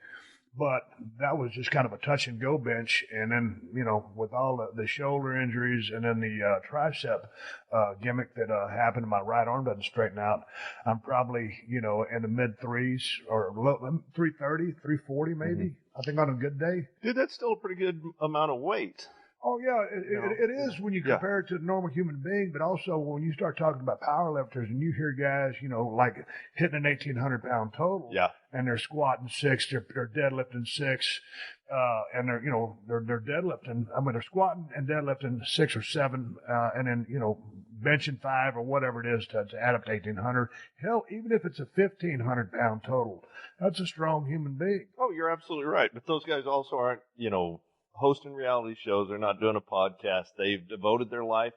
but that was just kind of a touch-and-go bench. And then, you know, with all the shoulder injuries and then the tricep gimmick that happened, my right arm doesn't straighten out, I'm probably, you know, in the mid-3s or low, 330, 340 maybe, mm-hmm. I think on a good day. Dude, that's still a pretty good amount of weight. Oh, yeah, it is when you compare it to a normal human being, but also when you start talking about power lifters and you hear guys, you know, like hitting an 1,800-pound total, and they're squatting 6, they're deadlifting 6, and they're, you know, they're deadlifting, I mean, they're squatting and deadlifting 6 or 7, and then, you know, benching 5 or whatever it is to add up to 1,800. Hell, even if it's a 1,500-pound total, that's a strong human being. Oh, you're absolutely right. But those guys also aren't, you know, hosting reality shows. They're not doing a podcast. They've devoted their life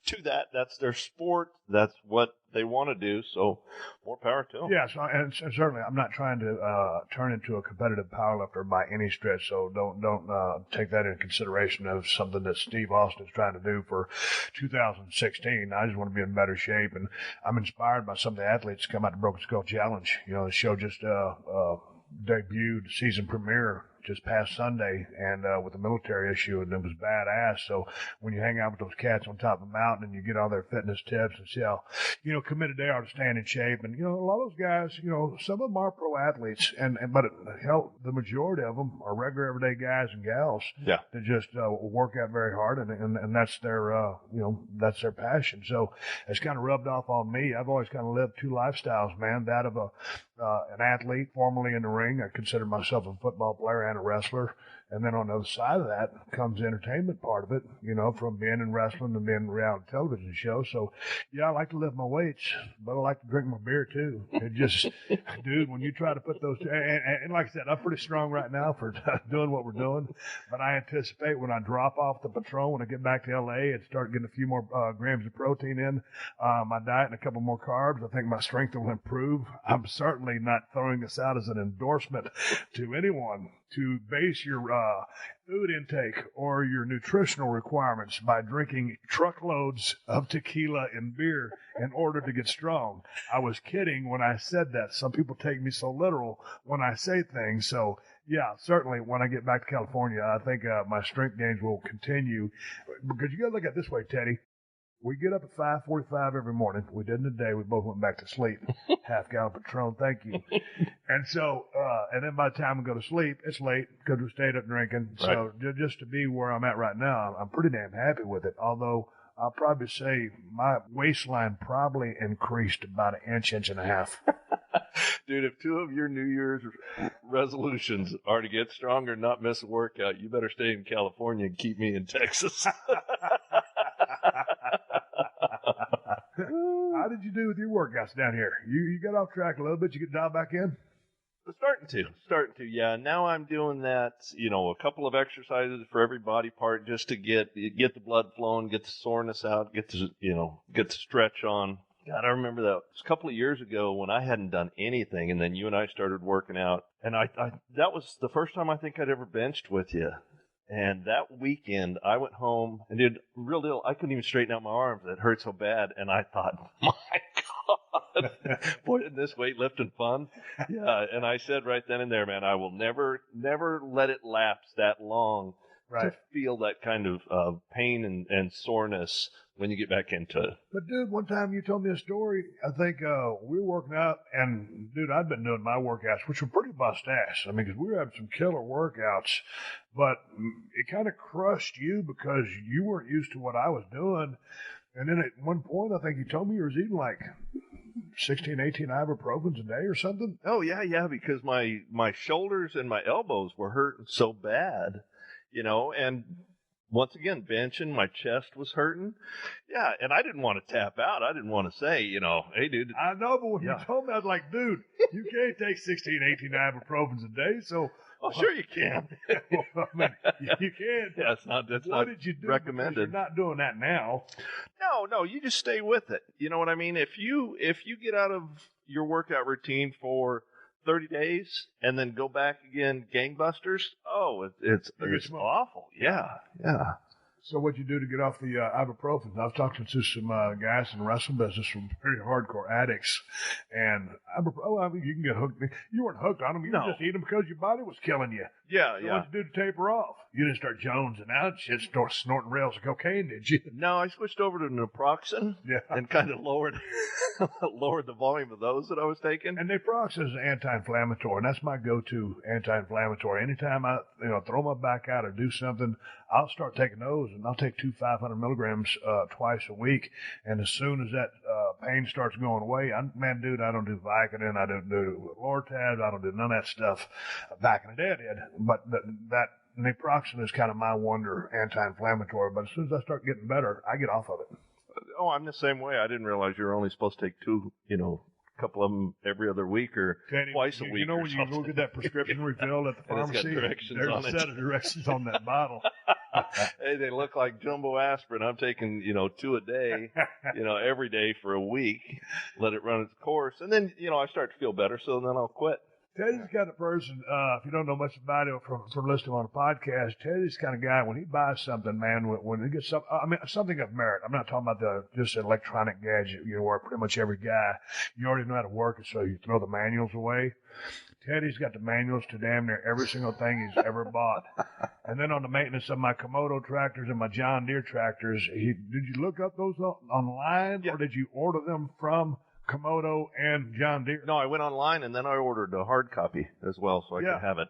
to that. That's their sport. That's what they want to do. So more power to them. Yes, and certainly I'm not trying to turn into a competitive powerlifter by any stretch. So don't take that into consideration as something that Steve Austin is trying to do for 2016. I just want to be in better shape, and I'm inspired by some of the athletes that come out to Broken Skull Challenge. You know, the show just debuted season premiere just past Sunday, and with the military issue, and it was badass. So when you hang out with those cats on top of a mountain and you get all their fitness tips and see how, you know, committed they are to staying in shape. And, you know, a lot of those guys, you know, some of them are pro athletes, but hell, the majority of them are regular everyday guys and gals that just work out very hard, and that's their, you know, that's their passion. So it's kind of rubbed off on me. I've always kind of lived 2 lifestyles, man, that of an athlete formerly in the ring. I consider myself a football player and a wrestler. And then on the other side of that comes the entertainment part of it, from being in wrestling and being in a reality television show. So, yeah, I like to lift my weights, but I like to drink my beer too. It just, dude, when you try to put those, and like I said, I'm pretty strong right now for doing what we're doing, but I anticipate when I drop off the Patron, when I get back to L.A. and start getting a few more grams of protein in my diet and a couple more carbs, I think my strength will improve. I'm certainly not throwing this out as an endorsement to anyone to base your food intake or your nutritional requirements by drinking truckloads of tequila and beer in order to get strong. I was kidding when I said that. Some people take me so literal when I say things. So, yeah, certainly when I get back to California, I think my strength gains will continue. Because you got to look at it this way, Teddy. We get up at 5:45 every morning. We did in the day. We both went back to sleep. Half gallon Patron, thank you. And so, and then by the time we go to sleep, it's late because we stayed up drinking. Right. So just to be where I'm at right now, I'm pretty damn happy with it. Although I'll probably say my waistline probably increased about an inch and a half. Dude, if two of your New Year's resolutions are to get stronger and not miss a workout, you better stay in California and keep me in Texas. How did you do with your workouts down here? You got off track a little bit. You get dialed back in? Starting to. Yeah. Now I'm doing that, a couple of exercises for every body part just to get the blood flowing, get the soreness out, get the stretch on. God, I remember that. It was a couple of years ago when I hadn't done anything, and then you and I started working out. And I that was the first time I think I'd ever benched with you. And that weekend, I went home and did real deal. I couldn't even straighten out my arms. It hurt so bad. And I thought, my God, boy, isn't this weightlifting fun? Yeah. And I said right then and there, man, I will never let it lapse that long to feel that kind of pain and soreness when you get back into it. But, dude, one time you told me a story. I think we were working out, and, dude, I'd been doing my workouts, which were pretty bust-ass. I mean, because we were having some killer workouts, but it kind of crushed you because you weren't used to what I was doing. And then at one point, I think you told me you were eating like 16, 18 ibuprofens a day or something. Oh, yeah, because my shoulders and my elbows were hurting so bad, and once again, benching, my chest was hurting. Yeah, and I didn't want to tap out. I didn't want to say, hey, dude. I know, but when you told me, I was like, dude, you can't take 16, 18 ibuprofens a day, so. Oh, sure you can. Well, I mean, you can. Yeah, that's what not did you do? recommended. You're not doing that now. No, you just stay with it. You know what I mean? If you get out of your workout routine for 30 days and then go back again gangbusters, it's awful. Yeah. So what'd you do to get off the ibuprofen? I've talked to some guys in the wrestling business from pretty hardcore addicts, and you can get hooked. You weren't hooked on them. You just eat them because your body was killing you. Yeah. What'd you do to taper off? You didn't start jonesing out, shit, start snorting rails of cocaine, did you? No, I switched over to naproxen and kind of lowered the volume of those that I was taking. And naproxen is an anti-inflammatory, and that's my go-to anti-inflammatory. Anytime I throw my back out or do something, I'll start taking those, and I'll take 2 500 milligrams twice a week. And as soon as that pain starts going away, I don't do Vicodin, I don't do Lortab, I don't do none of that stuff. Back in the day I did, but that naproxen is kind of my wonder anti-inflammatory. But as soon as I start getting better, I get off of it. Oh, I'm the same way. I didn't realize you were only supposed to take 2, a couple of them every other week or twice a week. When you go get that prescription refilled at the pharmacy, there's a set of directions on that bottle. Hey, they look like jumbo aspirin. I'm taking, 2 a day, every day for a week, let it run its course. And then, I start to feel better, so then I'll quit. Teddy's the kind of person, if you don't know much about it from listening on a podcast, Teddy's the kind of guy, when he buys something, man, when he gets something of merit. I'm not talking about just an electronic gadget, where pretty much every guy, you already know how to work it, so you throw the manuals away. Teddy's got the manuals to damn near every single thing he's ever bought. And then on the maintenance of my Komodo tractors and my John Deere tractors, did you look up those online, or did you order them from Komodo and John Deere? No, I went online and then I ordered a hard copy as well, so I could have it.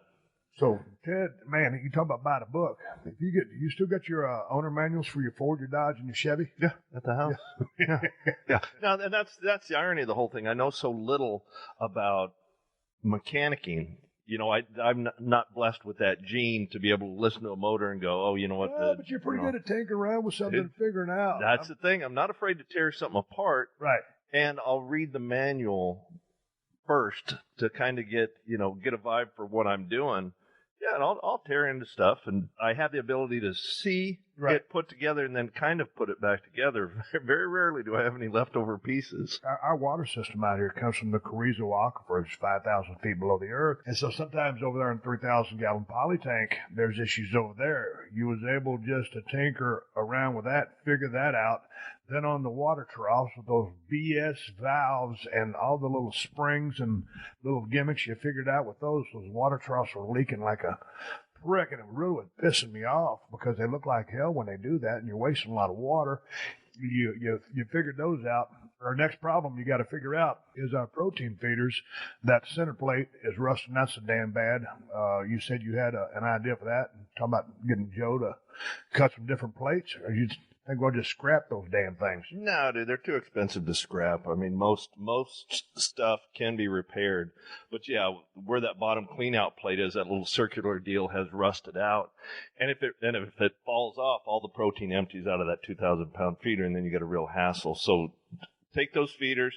So, Ted, man, you talk about buying a book. If you still got your owner manuals for your Ford, your Dodge, and your Chevy? Yeah, at the house. Yeah. Now, and that's the irony of the whole thing. I know so little about mechanicking, I'm not blessed with that gene to be able to listen to a motor and go, oh, you know what? Yeah, but you're pretty good at tinkering around with something and figuring out. That's the thing. I'm not afraid to tear something apart. Right. And I'll read the manual first to kind of get a vibe for what I'm doing. Yeah, and I'll tear into stuff, and I have the ability to see it put together and then kind of put it back together. Very rarely do I have any leftover pieces. Our water system out here comes from the Carrizo Aquifer, which is 5,000 feet below the earth. And so sometimes over there in 3,000-gallon poly tank, there's issues over there. You was able just to tinker around with that, figure that out. Then on the water troughs with those BS valves and all the little springs and little gimmicks you figured out with those water troughs were leaking like a prick, and it really was pissing me off because they look like hell when they do that, and you're wasting a lot of water. You figured those out. Our next problem you got to figure out is our protein feeders. That center plate is rusting. That's so damn bad. You said you had an idea for that. Talking about getting Joe to cut some different plates, or you think we'll just scrap those damn things? No, dude, they're too expensive to scrap. I mean, most stuff can be repaired, but yeah, where that bottom clean out plate is, that little circular deal has rusted out, and if it falls off, all the protein empties out of that 2,000-pound feeder, and then you get a real hassle. So take those feeders,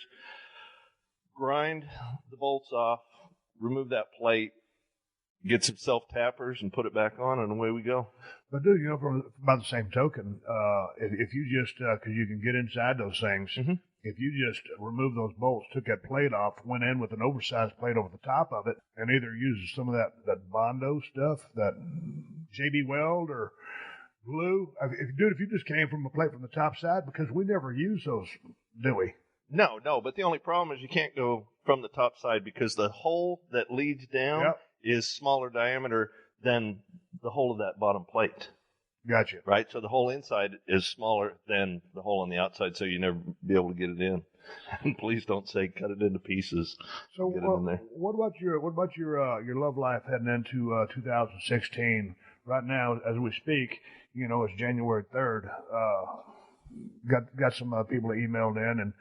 grind the bolts off, remove that plate, get some self-tappers and put it back on, and away we go. But, dude, by the same token, if you just, because you can get inside those things, if you just remove those bolts, took that plate off, went in with an oversized plate over the top of it, and either uses some of that Bondo stuff, that JB Weld or glue. If you just came from a plate from the top side, because we never use those, do we? No, but the only problem is you can't go from the top side because the hole that leads down is smaller diameter than the hole of that bottom plate. Gotcha. Right? So the hole inside is smaller than the hole on the outside, so you never be able to get it in. And please don't say cut it into pieces. So get it in there. What about your love life heading into 2016? Right now, as we speak, it's January 3rd. Got some people that emailed in, and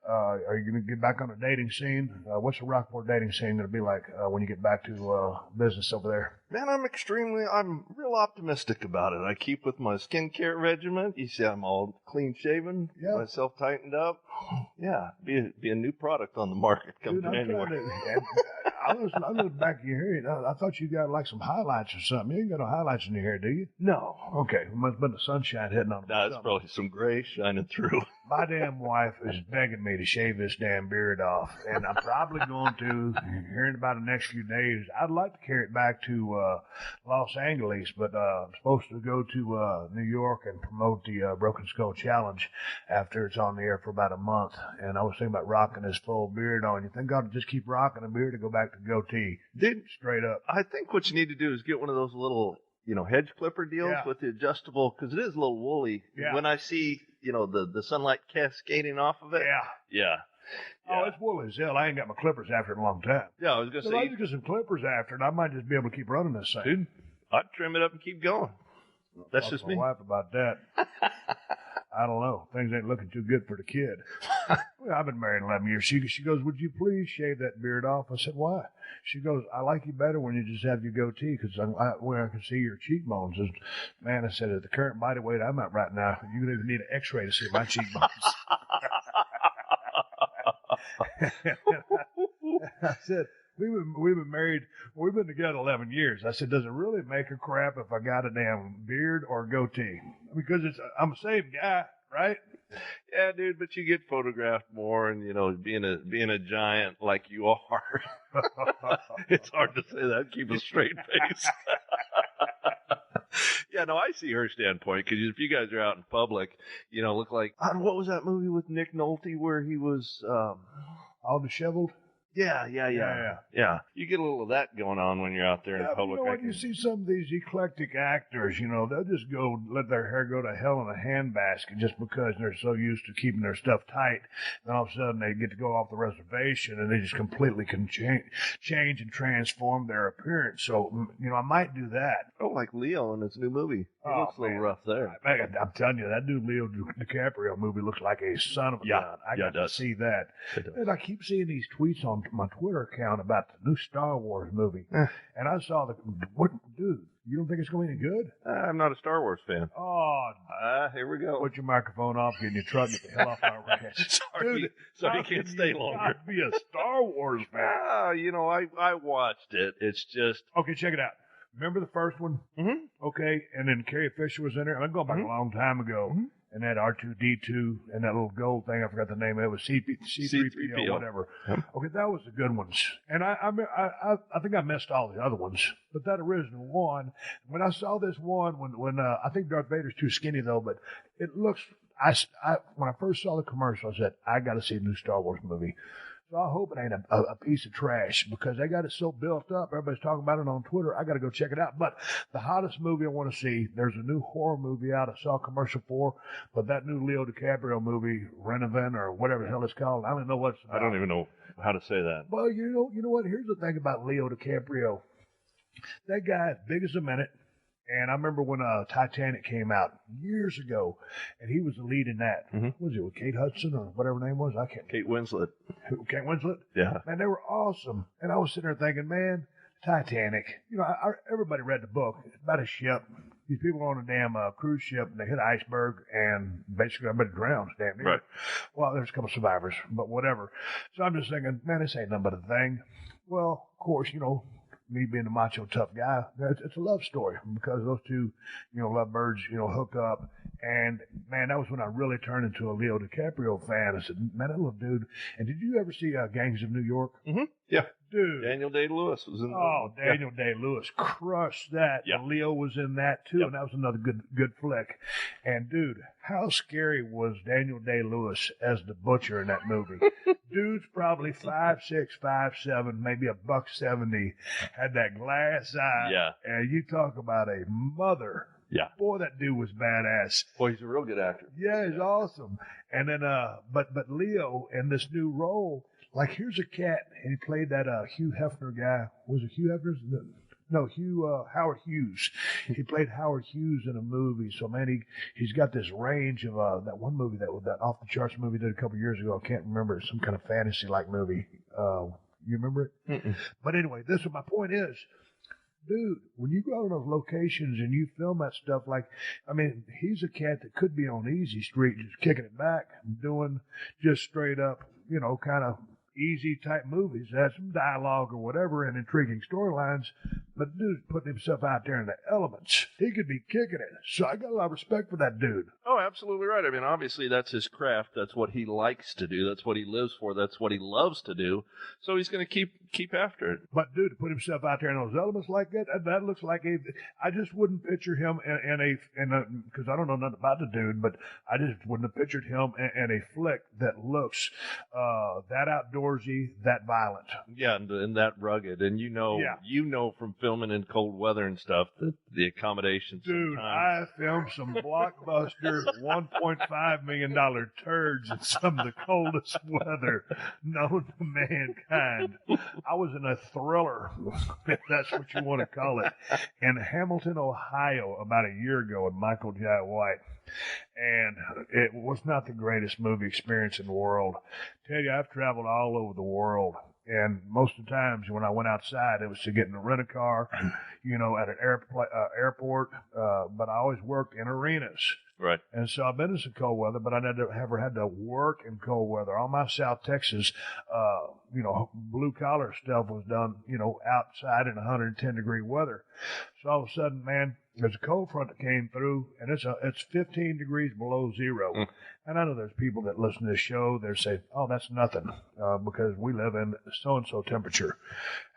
are you going to get back on the dating scene? What's the Rockport dating scene going to be like when you get back to business over there? Man, I'm real optimistic about it. I keep with my skincare regimen. You see, I'm all clean shaven, myself tightened up. Yeah, be a new product on the market coming anywhere. I looked back at your hair. I thought you got like some highlights or something. You ain't got no highlights in your hair, do you? No. Okay, it must have been the sunshine hitting on it. No, it's probably some gray shining through. My damn wife is begging me to shave this damn beard off, and I'm probably going to here in about the next few days. I'd like to carry it back to Los Angeles, but I'm supposed to go to New York and promote the Broken Skull Challenge after it's on the air for about a month. And I was thinking about rocking this full beard on. You think I ought to just keep rocking a beard or go back to goatee? Dude, straight up. I think what you need to do is get one of those little, hedge clipper deals with the adjustable, because it is a little woolly. Yeah. When I see, the sunlight cascading off of it. Yeah. Oh, it's woolly as hell. I ain't got my clippers after it in a long time. Yeah, I was going to say. I just get some clippers after it, I might just be able to keep running this thing. Dude, I'd trim it up and keep going. That's just me. My wife about that. I don't know. Things ain't looking too good for the kid. Well, I've been married 11 years. She goes, would you please shave that beard off? I said, why? She goes, I like you better when you just have your goatee because where I can see your cheekbones. Man, I said, at the current body weight I'm at right now, you even need an x-ray to see my cheekbones. I said, we've been married, we've been together 11 years. I said, does it really make a crap if I got a damn beard or goatee? Because I'm a same guy, right? Yeah, dude, but you get photographed more, and being a giant like you are, it's hard to say that. Keep a straight face. Yeah, no, I see her standpoint, because if you guys are out in public, look like, what was that movie with Nick Nolte where he was all disheveled? Yeah. You get a little of that going on when you're out there in public. When you see some of these eclectic actors, they'll just go let their hair go to hell in a handbasket just because they're so used to keeping their stuff tight. Then all of a sudden they get to go off the reservation and they just completely can change and transform their appearance. So, I might do that. Oh, like Leo in his new movie. He looks a little rough there. I'm telling you, that new Leo DiCaprio movie looks like a son of a gun. I got to see that. And I keep seeing these tweets on on my Twitter account about the new Star Wars movie, and I saw dude, you don't think it's going to be any good? I'm not a Star Wars fan. Oh, here we go. put your microphone off, get in your truck, get the hell off my ranch. Sorry, you can't stay longer. Be a Star Wars fan. You know, I watched it. It's just Okay, check it out. Remember the first one? Mhm. Okay, and then Carrie Fisher was in there. I'm going back a long time ago. And that R2-D2 and that little gold thing, I forgot the name of it, was C3PO, whatever. Yep. Okay, that was the good ones. And I think I missed all the other ones. But that original one, when I saw this one, when I think Darth Vader's too skinny though, but it looks, when I first saw the commercial, I said, I got to see the new Star Wars movie. So I hope it ain't a piece of trash because they got it so built up. Everybody's talking about it on Twitter. I got to go check it out. But the hottest movie I want to see, there's a new horror movie out. I saw a commercial for, but that new Leo DiCaprio movie, Renovan or whatever the hell it's called, I don't know what it's about. I don't even know how to say that. Well, you know what? Here's the thing about Leo DiCaprio. That guy is big as a minute. And I remember when Titanic came out years ago, and he was the lead in that. Was it with Kate Hudson or whatever her name was? I can't. Kate Winslet. Kate Winslet? Yeah. Man, they were awesome. And I was sitting there thinking, man, Titanic. You know, everybody read the book. It's about a ship. These people are on a damn cruise ship, and they hit an iceberg, and basically everybody drowns, damn near. Right. Well, there's a couple survivors, but whatever. So I'm just thinking, man, this ain't nothing but a thing. Well, of course, you know, me being a macho tough guy, it's a love story because those two, you know, lovebirds, you know, hook up. And man, that was when I really turned into a Leo DiCaprio fan. I said, man, that little dude. And did you ever see Gangs of New York? Yeah. Dude. Daniel Day-Lewis was in that. Oh, Daniel Day-Lewis crushed that. Yeah. And Leo was in that too, and that was another good flick. And dude, how scary was Daniel Day-Lewis as the butcher in that movie? Dude's probably 5'6", 5'7", maybe $170. Had that glass eye. Yeah. And you talk about a mother. Yeah. Boy, that dude was badass. Boy, he's a real good actor. Yeah, he's awesome. And then, but Leo in this new role, like here's a cat, and he played that Hugh Hefner guy. Was it Hugh Hefner? No, Howard Hughes. He played Howard Hughes in a movie. So man, he's got this range of that one movie that off the charts movie did a couple years ago. I can't remember. Some kind of fantasy like movie. You remember it? Mm-mm. But anyway, my point is. Dude, when you go out on those locations and you film that stuff, like, I mean, he's a cat that could be on Easy Street just kicking it back, doing just straight up, you know, kind of easy type movies. It has some dialogue or whatever and intriguing storylines, but dude's putting himself out there in the elements. He could be kicking it. So I got a lot of respect for that dude. Oh, absolutely right. I mean, obviously that's his craft. That's what he likes to do. That's what he lives for. That's what he loves to do. So he's going to keep after it. But dude, to put himself out there in those elements like that looks like I just wouldn't picture him because I don't know nothing about the dude, but I just wouldn't have pictured him in a flick that looks that outdoorsy, that violent. Yeah, and that rugged. And you know from filming in cold weather and stuff that the accommodations. Dude, sometimes. I filmed some blockbuster $1.5 million turds in some of the coldest weather known to mankind. I was in a thriller, if that's what you want to call it, in Hamilton, Ohio about a year ago with Michael J. White. And it was not the greatest movie experience in the world. Tell you, I've traveled all over the world. And most of the times when I went outside, it was to get in a rent-a-car, you know, at an airport. But I always worked in arenas. Right. And so I've been in some cold weather, but I never had to work in cold weather. All my South Texas, you know, blue-collar stuff was done, you know, outside in 110-degree weather. So all of a sudden, man, there's a cold front that came through, and it's 15 degrees below zero. Mm. And I know there's people that listen to this show, they're saying, oh, that's nothing, because we live in so-and-so temperature.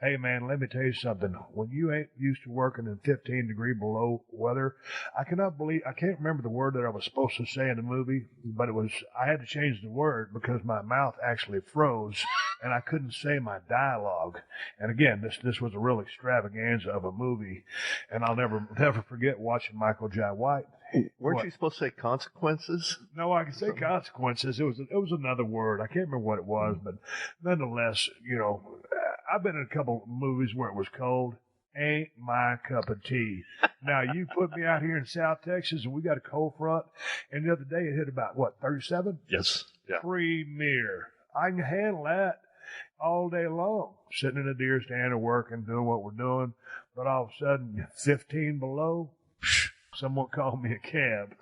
Hey, man, let me tell you something. When you ain't used to working in 15-degree below weather, I can't remember the word that I was supposed to say in the movie, but I had to change the word because my mouth actually froze, and I couldn't say my dialogue. And again, this was a real extravaganza of a movie, and I'll never forget watching Michael J. White. Weren't you supposed to say consequences? No, I can say consequences. It was another word. I can't remember what it was, but nonetheless, you know, I've been in a couple movies where it was cold. Ain't my cup of tea. Now, you put me out here in South Texas, and we got a cold front, and the other day it hit about, 37? Yes. Yeah. Premier. I can handle that. all day long, sitting in a deer stand and working, doing what we're doing. But all of a sudden, 15 below, someone called me a cab,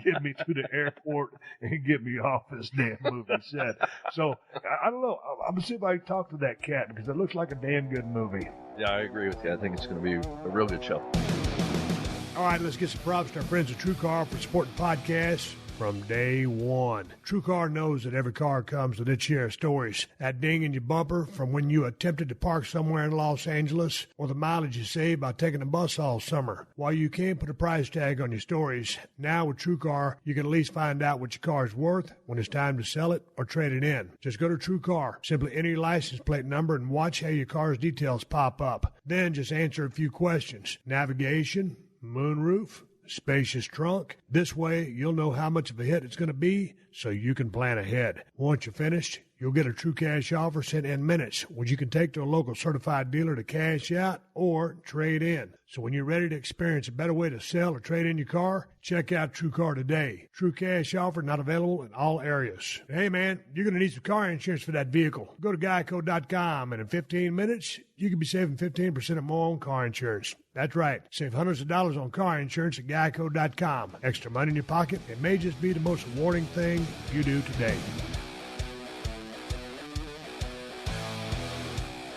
get me to the airport and get me off this damn movie set. So, I don't know. I'm going to see if I can talk to that cat because it looks like a damn good movie. Yeah, I agree with you. I think it's going to be a real good show. All right, let's get some props to our friends at TrueCar for supporting podcasts from day one. TrueCar knows that every car comes with its share of stories. That ding in your bumper from when you attempted to park somewhere in Los Angeles, or the mileage you saved by taking a bus all summer. While you can't put a price tag on your stories, now with TrueCar, you can at least find out what your car is worth when it's time to sell it or trade it in. Just go to TrueCar, simply enter your license plate number and watch how your car's details pop up. Then just answer a few questions. Navigation, moonroof, spacious trunk. This way, you'll know how much of a hit it's going to be so you can plan ahead. Once you're finished, you'll get a true cash offer sent in minutes, which you can take to a local certified dealer to cash out or trade in. So when you're ready to experience a better way to sell or trade in your car, check out TrueCar today. True cash offer not available in all areas. Hey man, you're going to need some car insurance for that vehicle. Go to geico.com and in 15 minutes, you could be saving 15% or more on car insurance. That's right. Save hundreds of dollars on car insurance at geico.com. Extra money in your pocket. It may just be the most rewarding thing you do today.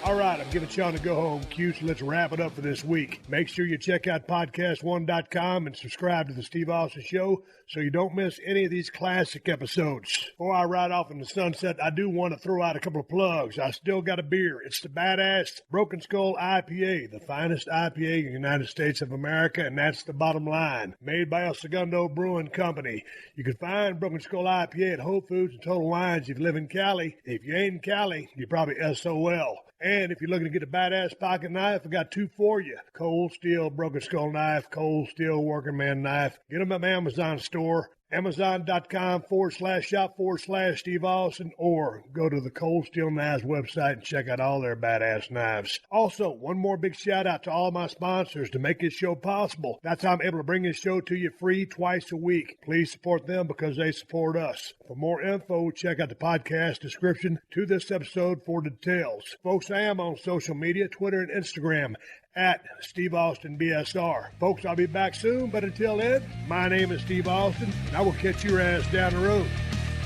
All right, I'm giving Sean a go-home cue, so let's wrap it up for this week. Make sure you check out PodcastOne.com and subscribe to The Steve Austin Show so you don't miss any of these classic episodes. Before I ride off in the sunset, I do want to throw out a couple of plugs. I still got a beer. It's the Badass Broken Skull IPA, the finest IPA in the United States of America, and that's the bottom line. Made by El Segundo Brewing Company. You can find Broken Skull IPA at Whole Foods and Total Wines if you live in Cali. If you ain't in Cali, you're probably SOL. And if you're looking to get a badass pocket knife, I got two for you. Cold Steel Broken Skull Knife, Cold Steel Working Man Knife. Get them at my Amazon store. Amazon.com/shop/Steve Austin, or go to the Cold Steel Knives website and check out all their badass knives. Also, one more big shout out to all my sponsors to make this show possible. That's how I'm able to bring this show to you free twice a week. Please support them because they support us. For more info, check out the podcast description to this episode for details. Folks, I am on social media, Twitter and Instagram, at Steve Austin BSR. Folks, I'll be back soon, but until then, my name is Steve Austin, and I will catch your ass down the road.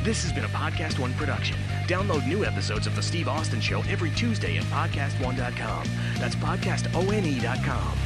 This has been a Podcast One production. Download new episodes of The Steve Austin Show every Tuesday at PodcastOne.com. That's PodcastOne.com.